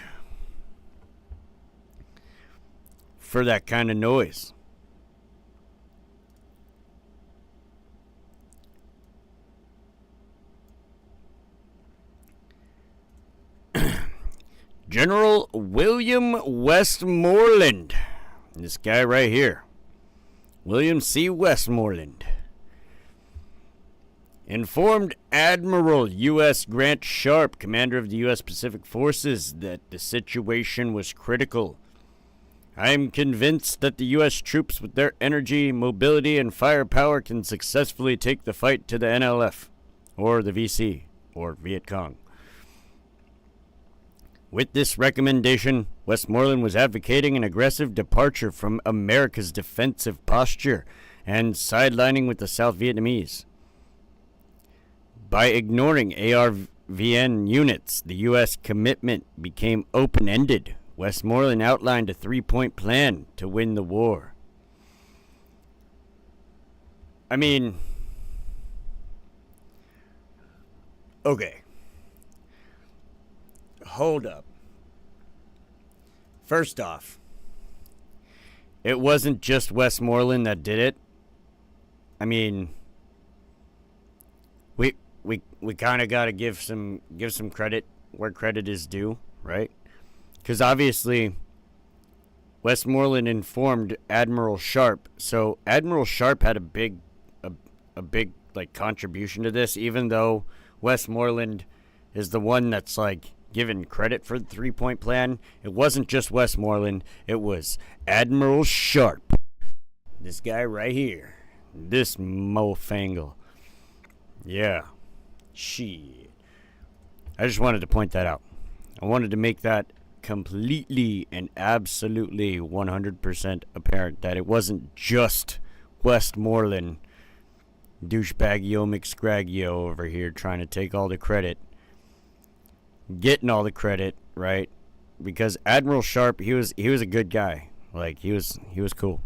for that kind of noise. General William Westmoreland. This guy right here. William C. Westmoreland. Informed Admiral U.S. Grant Sharp, commander of the U.S. Pacific Forces, that the situation was critical. I am convinced that the U.S. troops with their energy, mobility, and firepower can successfully take the fight to the NLF, or the VC, or Viet Cong. With this recommendation, Westmoreland was advocating an aggressive departure from America's defensive posture and sidelining with the South Vietnamese. By ignoring ARVN units, the U.S. commitment became open-ended. Westmoreland outlined a 3-point plan to win the war. I mean, okay. Hold up. First off, it wasn't just Westmoreland that did it. I mean, we kind of got to give some credit where credit is due, right? Because obviously Westmoreland informed Admiral Sharp, so Admiral Sharp had a big like contribution to this, even though Westmoreland is the one that's like given credit for the 3-point plan. It wasn't just Westmoreland, it was Admiral Sharp. This guy right here. This mofangle. Yeah. Shit. I just wanted to point that out. I wanted to make that completely and absolutely 100% apparent that it wasn't just Westmoreland, douchebagio McScraggio over here trying to take all the credit. Getting all the credit, right? Because Admiral Sharp, he was a good guy. Like, he was cool.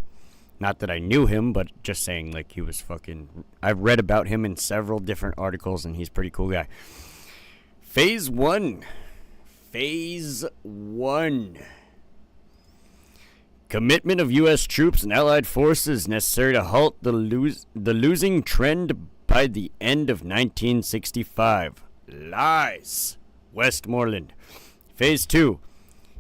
Not that I knew him, but just saying, like, he was fucking... I've read about him in several different articles, and he's a pretty cool guy. Phase 1. Commitment of U.S. troops and allied forces necessary to halt the losing trend by the end of 1965. Lies. Westmoreland. Phase 2.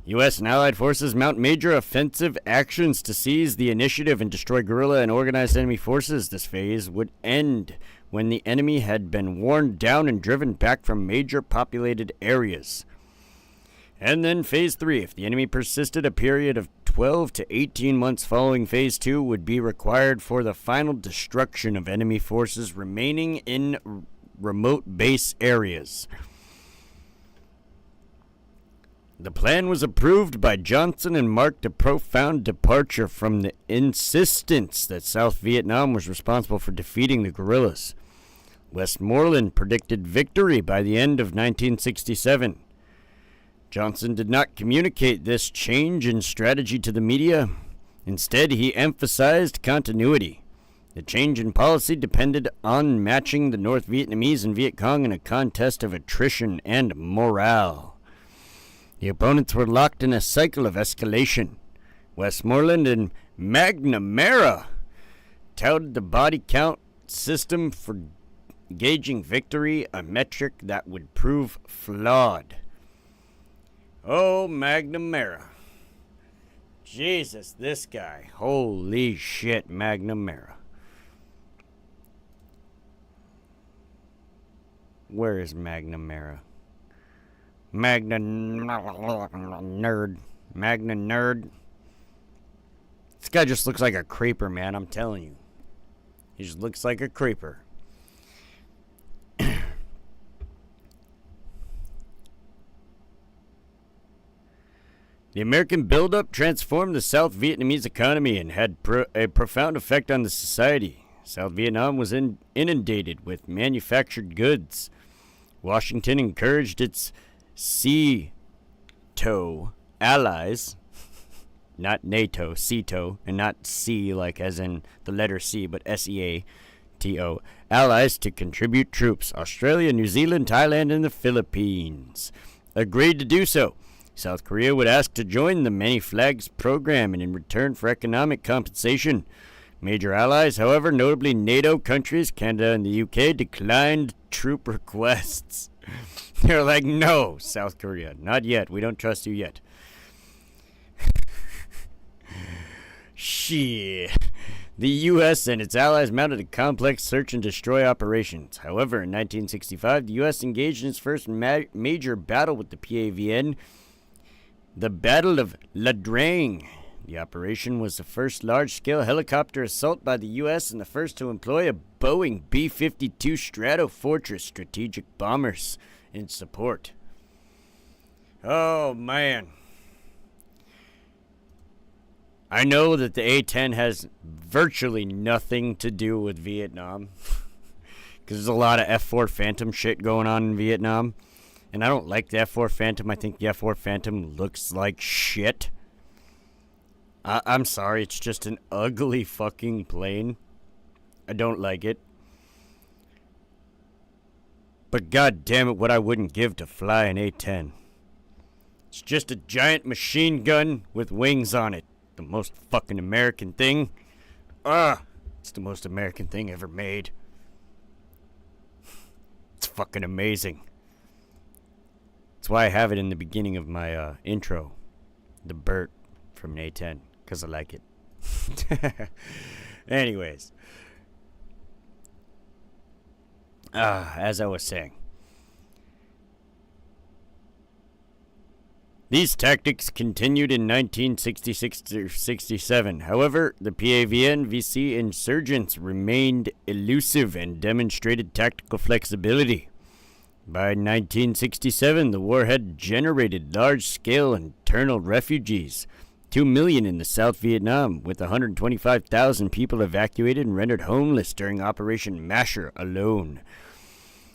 U.S. and allied forces mount major offensive actions to seize the initiative and destroy guerrilla and organized enemy forces. This phase would end when the enemy had been worn down and driven back from major populated areas. And then Phase 3. If the enemy persisted, a period of 12 to 18 months following Phase 2 would be required for the final destruction of enemy forces remaining in remote base areas. The plan was approved by Johnson and marked a profound departure from the insistence that South Vietnam was responsible for defeating the guerrillas. Westmoreland predicted victory by the end of 1967. Johnson did not communicate this change in strategy to the media. Instead, he emphasized continuity. The change in policy depended on matching the North Vietnamese and Viet Cong in a contest of attrition and morale. The opponents were locked in a cycle of escalation. Westmoreland and McNamara touted the body count system for gauging victory, a metric that would prove flawed. Oh, McNamara. Jesus, this guy. Holy shit, McNamara. Where is McNamara? Magna nerd. This guy just looks like a creeper, man. I'm telling you. He just looks like a creeper. The American buildup transformed the South Vietnamese economy and had a profound effect on the society. South Vietnam was inundated with manufactured goods. Washington encouraged its SEATO allies, not NATO, SEATO, and not C like as in the letter C, but SEATO, allies to contribute troops. Australia, New Zealand, Thailand, and the Philippines agreed to do so. South Korea would ask to join the Many Flags program, and in return for economic compensation. Major allies, however, notably NATO countries, Canada and the UK, declined troop requests. They're like, no, South Korea, not yet. We don't trust you yet. Shit. The U.S. and its allies mounted a complex search and destroy operations. However, in 1965, the U.S. engaged in its first major battle with the PAVN, the Battle of La Drang. The operation was the first large-scale helicopter assault by the U.S. and the first to employ a Boeing B-52 Stratofortress strategic bombers in support. Oh, man. I know that the A-10 has virtually nothing to do with Vietnam. Because there's a lot of F-4 Phantom shit going on in Vietnam. And I don't like the F-4 Phantom. I think the F-4 Phantom looks like shit. I'm sorry, it's just an ugly fucking plane. I don't like it. But god damn it, what I wouldn't give to fly an A-10. It's just a giant machine gun with wings on it. The most fucking American thing. It's the most American thing ever made. It's fucking amazing. That's why I have it in the beginning of my intro. The Burt from an A-10. Because I like it. Anyways. As I was saying. These tactics continued in 1966-67. However, the PAVN-VC insurgents remained elusive and demonstrated tactical flexibility. By 1967, the war had generated large-scale internal refugees, 2 million in the South Vietnam, with 125,000 people evacuated and rendered homeless during Operation Masher alone,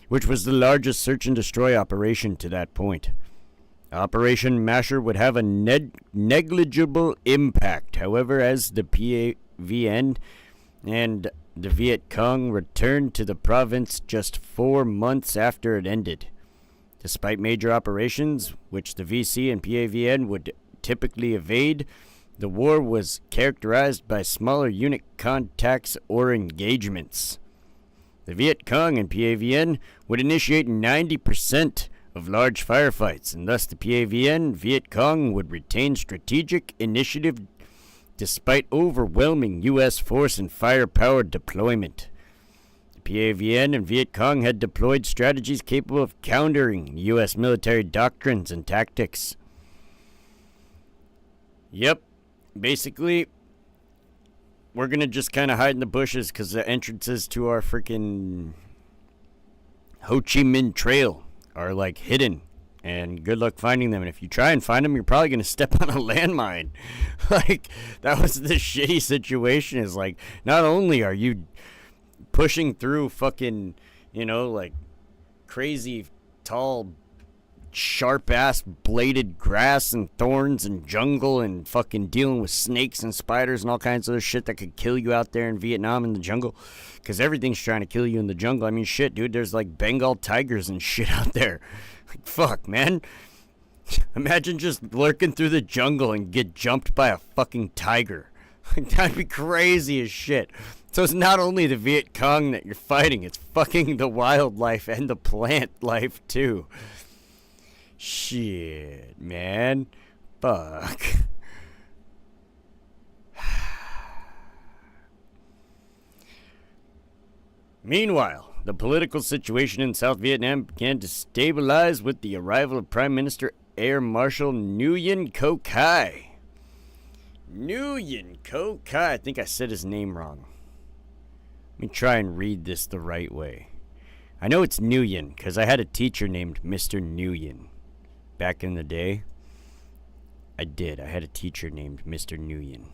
which was the largest search and destroy operation to that point. Operation Masher would have a negligible impact, however, as the PAVN and the Viet Cong returned to the province just 4 months after it ended. Despite major operations, which the VC and PAVN would typically evade, the war was characterized by smaller unit contacts or engagements. The Viet Cong and PAVN would initiate 90% of large firefights, and thus the PAVN Viet Cong would retain strategic initiative despite overwhelming U.S. force and firepower deployment. The PAVN and Viet Cong had deployed strategies capable of countering U.S. military doctrines and tactics. Yep, basically, we're gonna just kind of hide in the bushes because the entrances to our freaking Ho Chi Minh Trail are like hidden, and good luck finding them. And if you try and find them, you're probably gonna step on a landmine. Like, that was the shitty situation. Is like, not only are you pushing through fucking, like crazy tall, sharp ass bladed grass and thorns and jungle and fucking dealing with snakes and spiders and all kinds of other shit that could kill you out there in Vietnam in the jungle, because everything's trying to kill you in the jungle. I mean, shit, dude, there's like Bengal tigers and shit out there. Like, fuck, man. Imagine just lurking through the jungle and get jumped by a fucking tiger. Like, that'd be crazy as shit. So it's not only the Viet Cong that you're fighting, it's fucking the wildlife and the plant life too. Shit, man. Fuck. Meanwhile, the political situation in South Vietnam began to stabilize with the arrival of Prime Minister Air Marshal Nguyen Co Khai. Nguyen Co Khai. I think I said his name wrong. Let me try and read this the right way. I know it's Nguyen because I had a teacher named Mr. Nguyen. Back in the day, I had a teacher named Mr. Nguyen.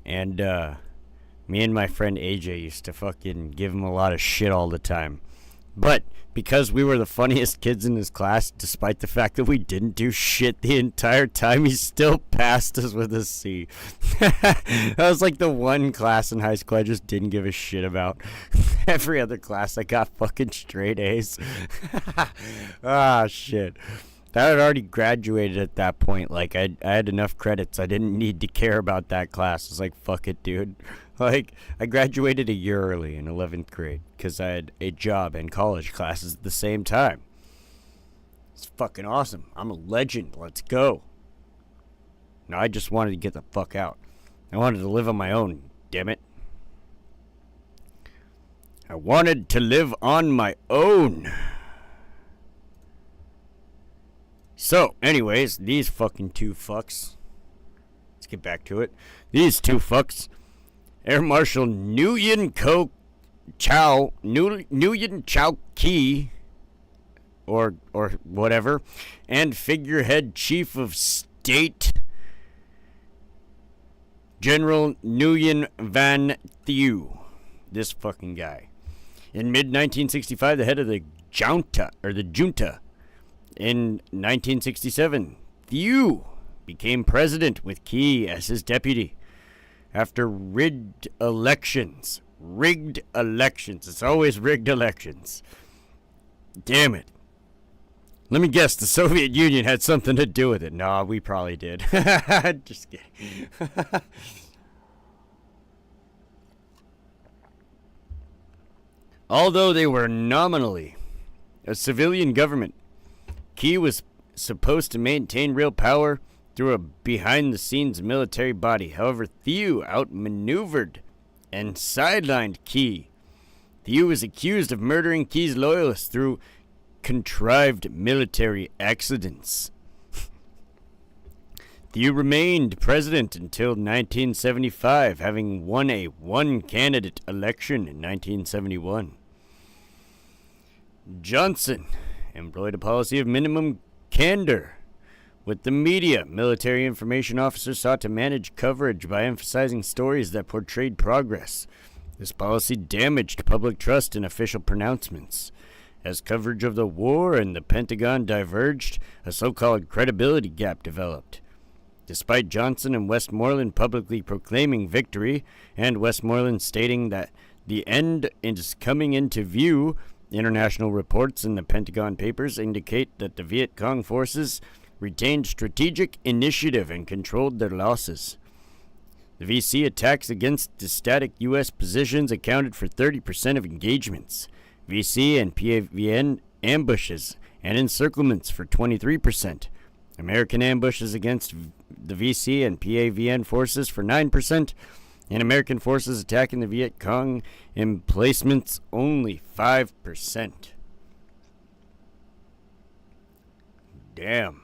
And, me and my friend AJ used to fucking give him a lot of shit all the time. But because we were the funniest kids in his class, despite the fact that we didn't do shit the entire time, he still passed us with a C. That was like the one class in high school I just didn't give a shit about. Every other class I got fucking straight A's. Ah, shit. I had already graduated at that point. Like, I had enough credits. I didn't need to care about that class. I was like, fuck it, dude. Like, I graduated a year early in 11th grade because I had a job and college classes at the same time. It's fucking awesome. I'm a legend. Let's go. No, I just wanted to get the fuck out. I wanted to live on my own, damn it. I wanted to live on my own. So, anyways, these fucking two fucks. Let's get back to it. These two fucks. Air Marshal Nguyen Chao Ki, or whatever, and figurehead chief of state General Nguyen Van Thieu. This fucking guy. In mid-1965, the head of the junta. In 1967, Thieu became president with Key as his deputy. After rigged elections. It's always rigged elections. Damn it. Let me guess, the Soviet Union had something to do with it. Nah, we probably did. Just kidding. Although they were nominally a civilian government, Key was supposed to maintain real power through a behind-the-scenes military body. However, Thieu outmaneuvered and sidelined Key. Thieu was accused of murdering Key's loyalists through contrived military accidents. Thieu remained president until 1975, having won a one-candidate election in 1971. Johnson employed a policy of minimum candor with the media. Military information officers sought to manage coverage by emphasizing stories that portrayed progress. This policy damaged public trust in official pronouncements. As coverage of the war and the Pentagon diverged, a so-called credibility gap developed. Despite Johnson and Westmoreland publicly proclaiming victory, and Westmoreland stating that the end is coming into view, international reports in the Pentagon Papers indicate that the Viet Cong forces retained strategic initiative and controlled their losses. The VC attacks against the static U.S. positions accounted for 30% of engagements. VC and PAVN ambushes and encirclements for 23%. American ambushes against the VC and PAVN forces for 9%. And American forces attacking the Viet Cong emplacements only 5%. Damn.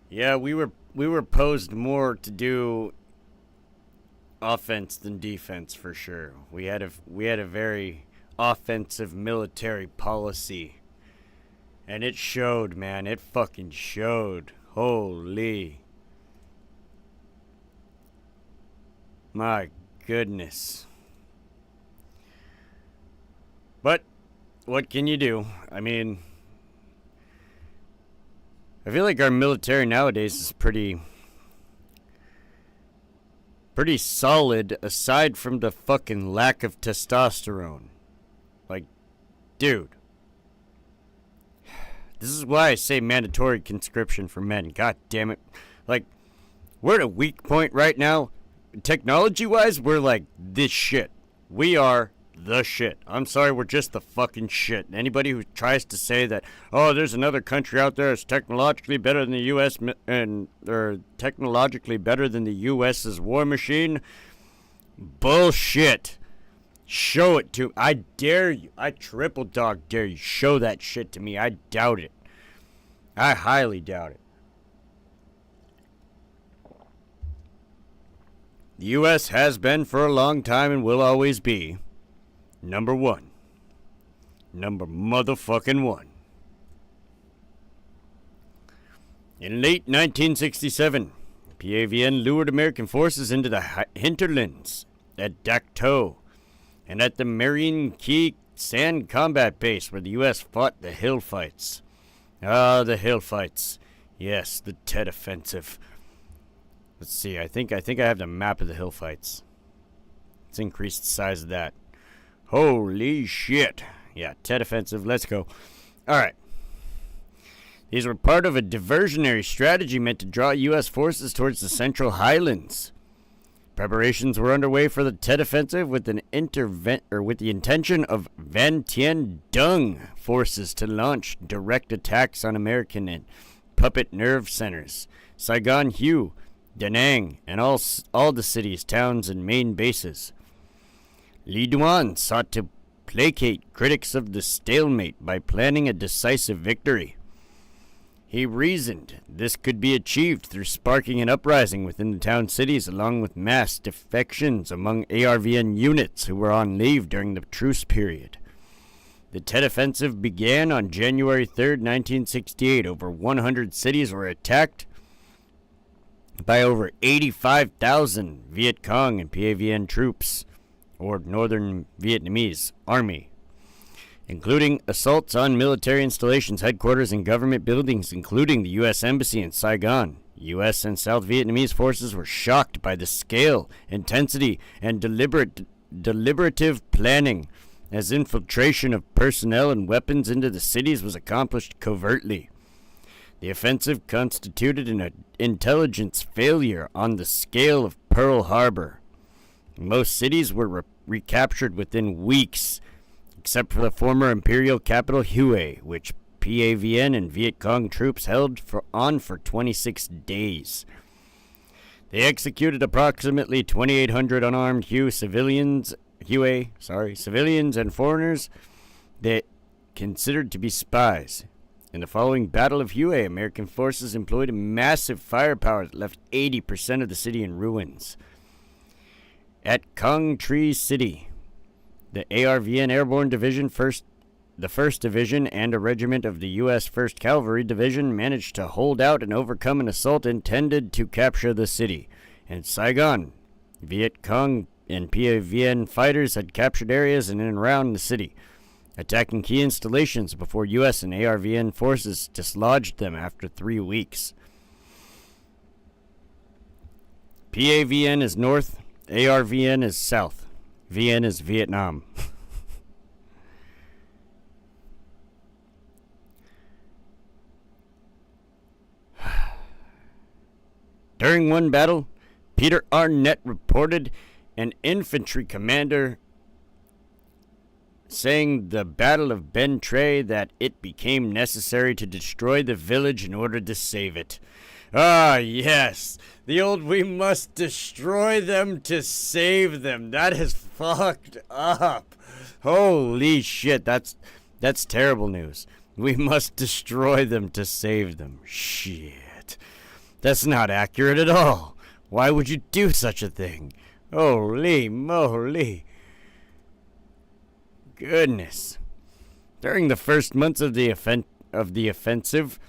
Yeah, we were posed more to do offense than defense for sure. We had a very offensive military policy. And it showed, man. It fucking showed. Holy. My goodness. But what can you do? I mean, I feel like our military nowadays is pretty solid aside from the fucking lack of testosterone. Like, dude. This is why I say mandatory conscription for men. God damn it. Like, we're at a weak point right now. Technology-wise, we're like this shit. We are the shit. I'm sorry, we're just the fucking shit. Anybody who tries to say that, oh, there's another country out there that's technologically better than the U.S. or technologically better than the U.S.'s war machine, bullshit. Show it to. I dare you. I triple dog dare you. Show that shit to me. I doubt it. I highly doubt it. The U.S. has been for a long time and will always be number one. Number motherfucking one. In late 1967, PAVN lured American forces into the hinterlands at Dak To and at the Marion Key Sand Combat Base where the U.S. fought the Hill Fights. Ah, the Hill Fights. Yes, the Tet Offensive. Let's see, I think I have the map of the Hill Fights. Let's increase the size of that. Holy shit. Yeah, Tet Offensive, let's go. Alright. These were part of a diversionary strategy meant to draw U.S. forces towards the Central Highlands. Preparations were underway for the Tet Offensive with the intention of Van Tien Dung forces to launch direct attacks on American and puppet nerve centers, Saigon Hue, Da Nang, and all the cities, towns, and main bases. Li Duan sought to placate critics of the stalemate by planning a decisive victory. He reasoned this could be achieved through sparking an uprising within the town cities, along with mass defections among ARVN units who were on leave during the truce period. The Tet Offensive began on January 3, 1968. Over 100 cities were attacked by over 85,000 Viet Cong and PAVN troops, or Northern Vietnamese Army, including assaults on military installations, headquarters, and government buildings, including the U.S. Embassy in Saigon. U.S. and South Vietnamese forces were shocked by the scale, intensity, and deliberative planning, as infiltration of personnel and weapons into the cities was accomplished covertly. The offensive constituted an intelligence failure on the scale of Pearl Harbor. Most cities were recaptured within weeks, except for the former imperial capital Hue, which PAVN and Viet Cong troops held for 26 days. They executed approximately 2,800 unarmed civilians and foreigners they considered to be spies. In the following Battle of Hue, American forces employed a massive firepower that left 80% of the city in ruins. At Kong Tree City, the ARVN Airborne Division, the 1st Division, and a regiment of the U.S. 1st Cavalry Division managed to hold out and overcome an assault intended to capture the city. In Saigon, Viet Cong and PAVN fighters had captured areas in and around the city, attacking key installations before U.S. and ARVN forces dislodged them after 3 weeks. PAVN is north, ARVN is south. VN is Vietnam. During one battle, Peter Arnett reported an infantry commander saying the Battle of Ben Tre that it became necessary to destroy the village in order to save it. Ah, yes. The old "we must destroy them to save them." That is fucked up. Holy shit, that's terrible news. We must destroy them to save them. Shit. That's not accurate at all. Why would you do such a thing? Holy moly. Goodness. During the first months of the offensive,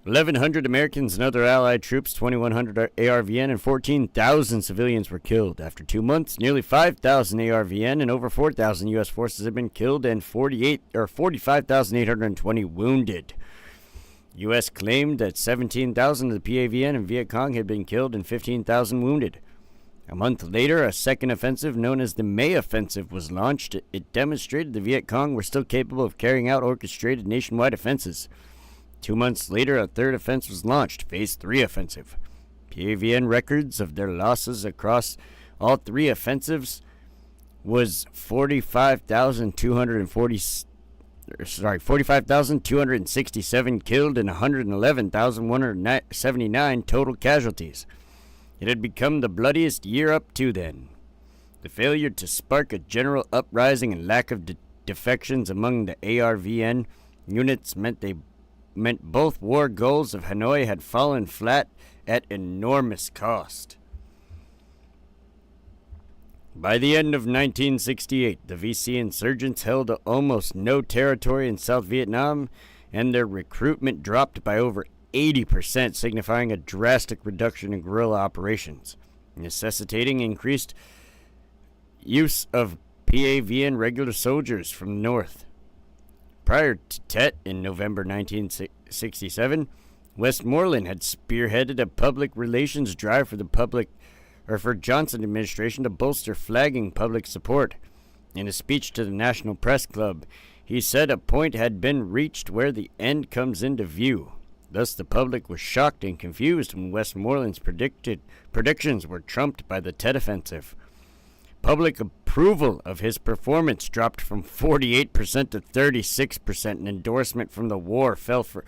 1,100 Americans and other Allied troops, 2,100 ARVN, and 14,000 civilians were killed. After 2 months, nearly 5,000 ARVN and over 4,000 U.S. forces had been killed and 45,820 wounded. U.S. claimed that 17,000 of the PAVN and Viet Cong had been killed and 15,000 wounded. A month later, a second offensive known as the May Offensive was launched. It demonstrated the Viet Cong were still capable of carrying out orchestrated nationwide offenses. 2 months later, a third offense was launched, Phase 3 Offensive. PAVN records of their losses across all 3 offensives was 45,267 killed and 111,179 total casualties. It had become the bloodiest year up to then. The failure to spark a general uprising and lack of defections among the ARVN units meant both war goals of Hanoi had fallen flat at enormous cost. By the end of 1968, the VC insurgents held almost no territory in South Vietnam, and their recruitment dropped by over 80%, signifying a drastic reduction in guerrilla operations, necessitating increased use of PAVN regular soldiers from the north. Prior to Tet in November 1967, Westmoreland had spearheaded a public relations drive for the Johnson administration to bolster flagging public support. In a speech to the National Press Club, he said a point had been reached where the end comes into view. Thus, the public was shocked and confused when Westmoreland's predictions were trumped by the Tet Offensive. Public approval of his performance dropped from 48% to 36%, and endorsement for the war fell from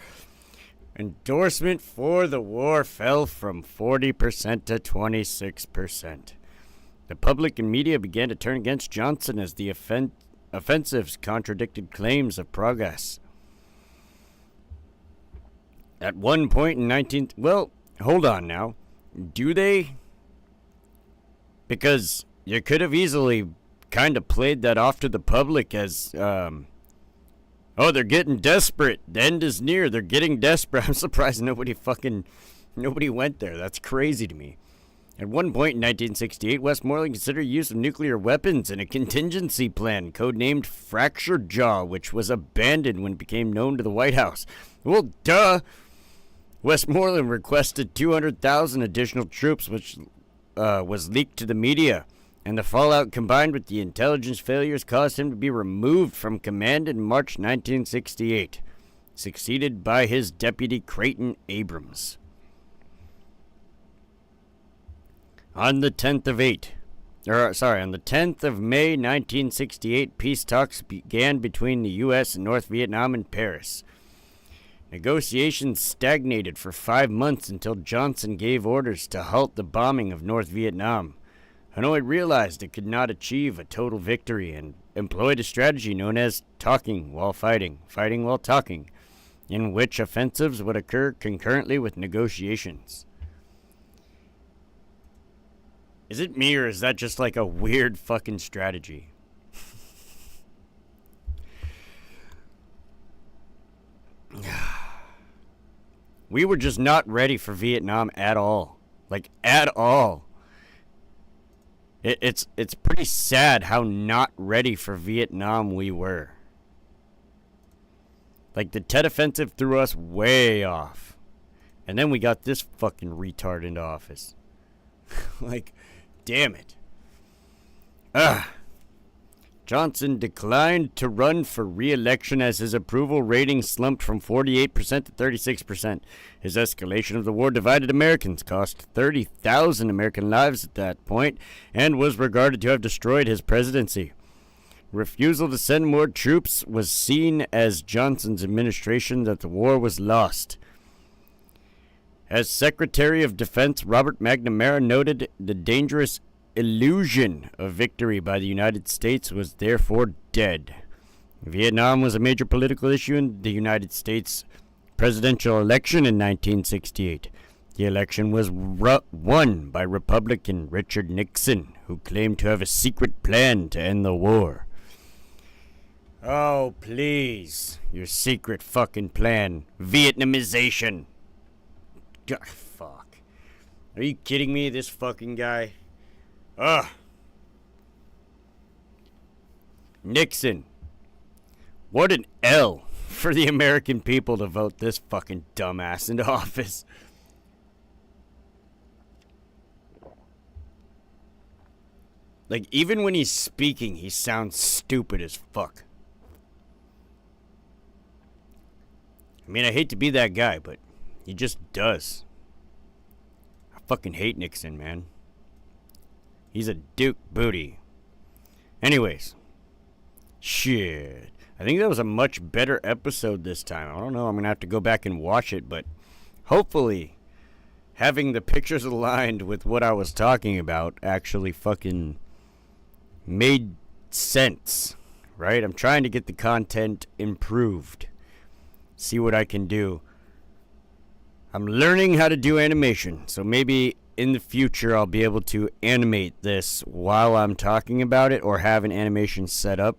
40% to 26%. The public and media began to turn against Johnson as the offensives contradicted claims of progress. At one point in well, hold on now. Do they? Because you could have easily kind of played that off to the public as, oh, they're getting desperate. The end is near. They're getting desperate. I'm surprised nobody went there. That's crazy to me. At one point in 1968, Westmoreland considered use of nuclear weapons in a contingency plan, codenamed Fractured Jaw, which was abandoned when it became known to the White House. Well, duh. Westmoreland requested 200,000 additional troops, which was leaked to the media, and the fallout combined with the intelligence failures caused him to be removed from command in March 1968, succeeded by his deputy Creighton Abrams. On the 10th of May 1968, peace talks began between the U.S. and North Vietnam in Paris. Negotiations stagnated for 5 months until Johnson gave orders to halt the bombing of North Vietnam. Hanoi realized it could not achieve a total victory and employed a strategy known as talking while fighting, fighting while talking, in which offensives would occur concurrently with negotiations. Is it me, or is that just like a weird fucking strategy? We were just not ready for Vietnam at all. Like, at all. It's pretty sad how not ready for Vietnam we were. Like, the Tet Offensive threw us way off. And then we got this fucking retard into office. Like, damn it. Johnson declined to run for re-election as his approval rating slumped from 48% to 36%. His escalation of the war divided Americans, cost 30,000 American lives at that point, and was regarded to have destroyed his presidency. Refusal to send more troops was seen as Johnson's administration that the war was lost. As Secretary of Defense, Robert McNamara noted, the dangerous illusion of victory by the United States was therefore dead. Vietnam was a major political issue in the United States presidential election in 1968. The election was won by Republican Richard Nixon, who claimed to have a secret plan to end the war. Oh, please. Your secret fucking plan. Vietnamization. God, fuck. Are you kidding me, this fucking guy? Ugh. Nixon. What an L for the American people to vote this fucking dumbass into office. Like, even when he's speaking, he sounds stupid as fuck. I mean, I hate to be that guy, but he just does. I fucking hate Nixon, man. He's a Duke booty. Anyways. Shit. I think that was a much better episode this time. I don't know. I'm going to have to go back and watch it, but hopefully having the pictures aligned with what I was talking about actually fucking made sense, right? I'm trying to get the content improved. See what I can do. I'm learning how to do animation, so maybe in the future I'll be able to animate this while I'm talking about it, or have an animation set up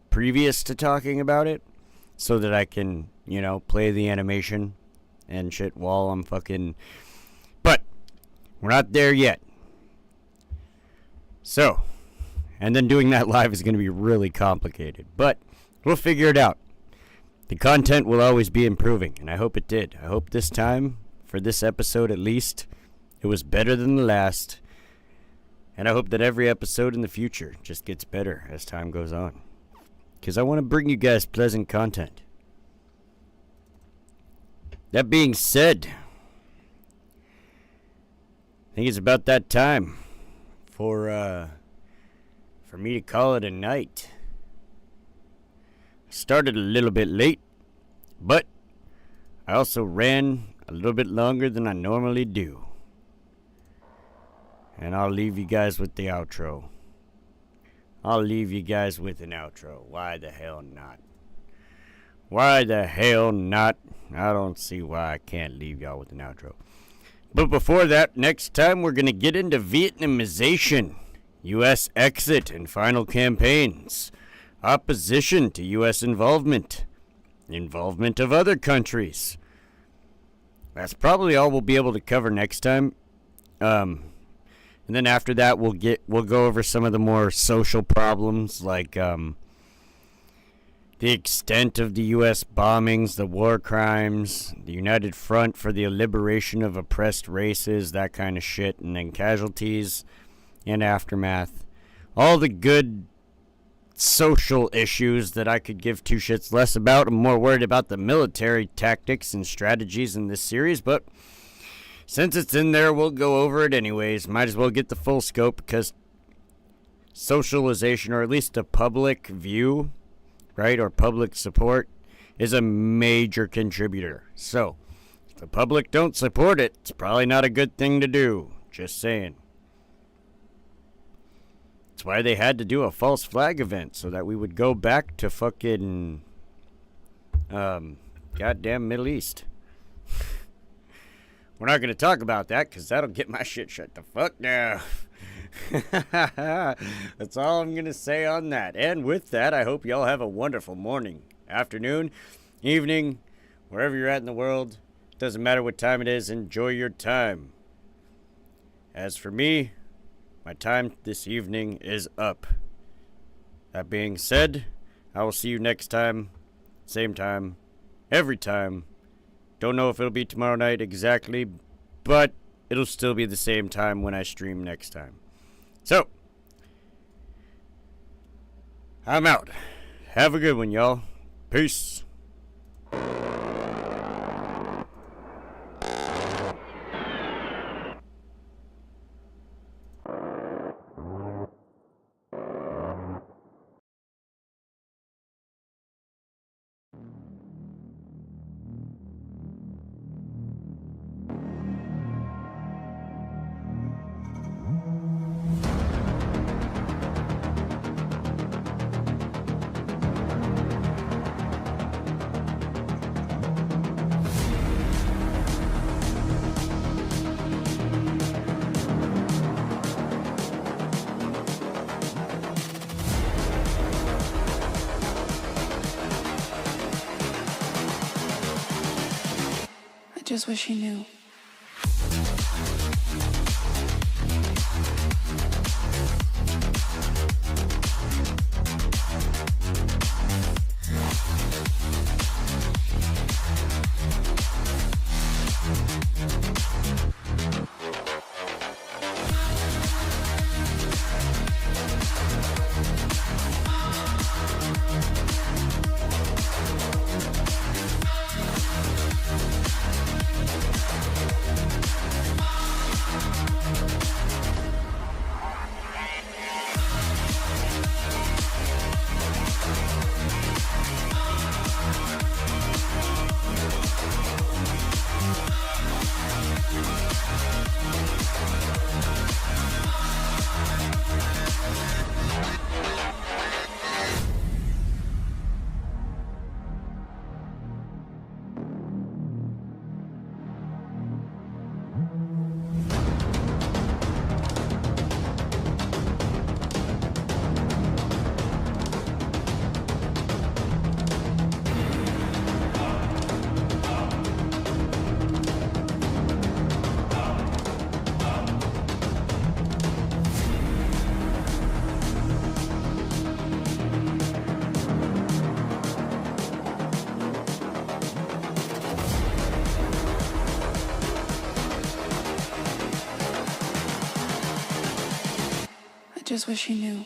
previous to talking about it so that I can, you know, play the animation and shit while I'm fucking... But we're not there yet. So, and then doing that live is going to be really complicated, but we'll figure it out. The content will always be improving, and I hope it did. I hope this time, for this episode at least, it was better than the last. And I hope that every episode in the future just gets better as time goes on. Because I want to bring you guys pleasant content. That being said, I think it's about that time for me to call it a night. I started a little bit late, but I also ran a little bit longer than I normally do. And I'll leave you guys with the outro. I'll leave you guys with an outro. Why the hell not? Why the hell not? I don't see why I can't leave y'all with an outro. But before that, next time we're going to get into Vietnamization, U.S. exit and final campaigns, opposition to U.S. involvement, involvement of other countries. That's probably all we'll be able to cover next time. And then after that, we'll go over some of the more social problems, like the extent of the U.S. bombings, the war crimes, the United Front for the liberation of oppressed races, that kind of shit, and then casualties and aftermath. All the good social issues that I could give two shits less about. I'm more worried about the military tactics and strategies in this series, but since it's in there, we'll go over it anyways. Might as well get the full scope, because socialization, or at least a public view, right, or public support, is a major contributor. So, if the public don't support it, it's probably not a good thing to do. Just saying. That's why they had to do a false flag event, so that we would go back to fucking goddamn Middle East. We're not going to talk about that, because that'll get my shit shut the fuck down. That's all I'm going to say on that. And with that, I hope y'all have a wonderful morning, afternoon, evening, wherever you're at in the world. Doesn't matter what time it is. Enjoy your time. As for me, my time this evening is up. That being said, I will see you next time. Same time. Every time. Don't know if it'll be tomorrow night exactly, but it'll still be the same time when I stream next time. So, I'm out. Have a good one, y'all. Peace. I just wish he knew. I just wish he knew.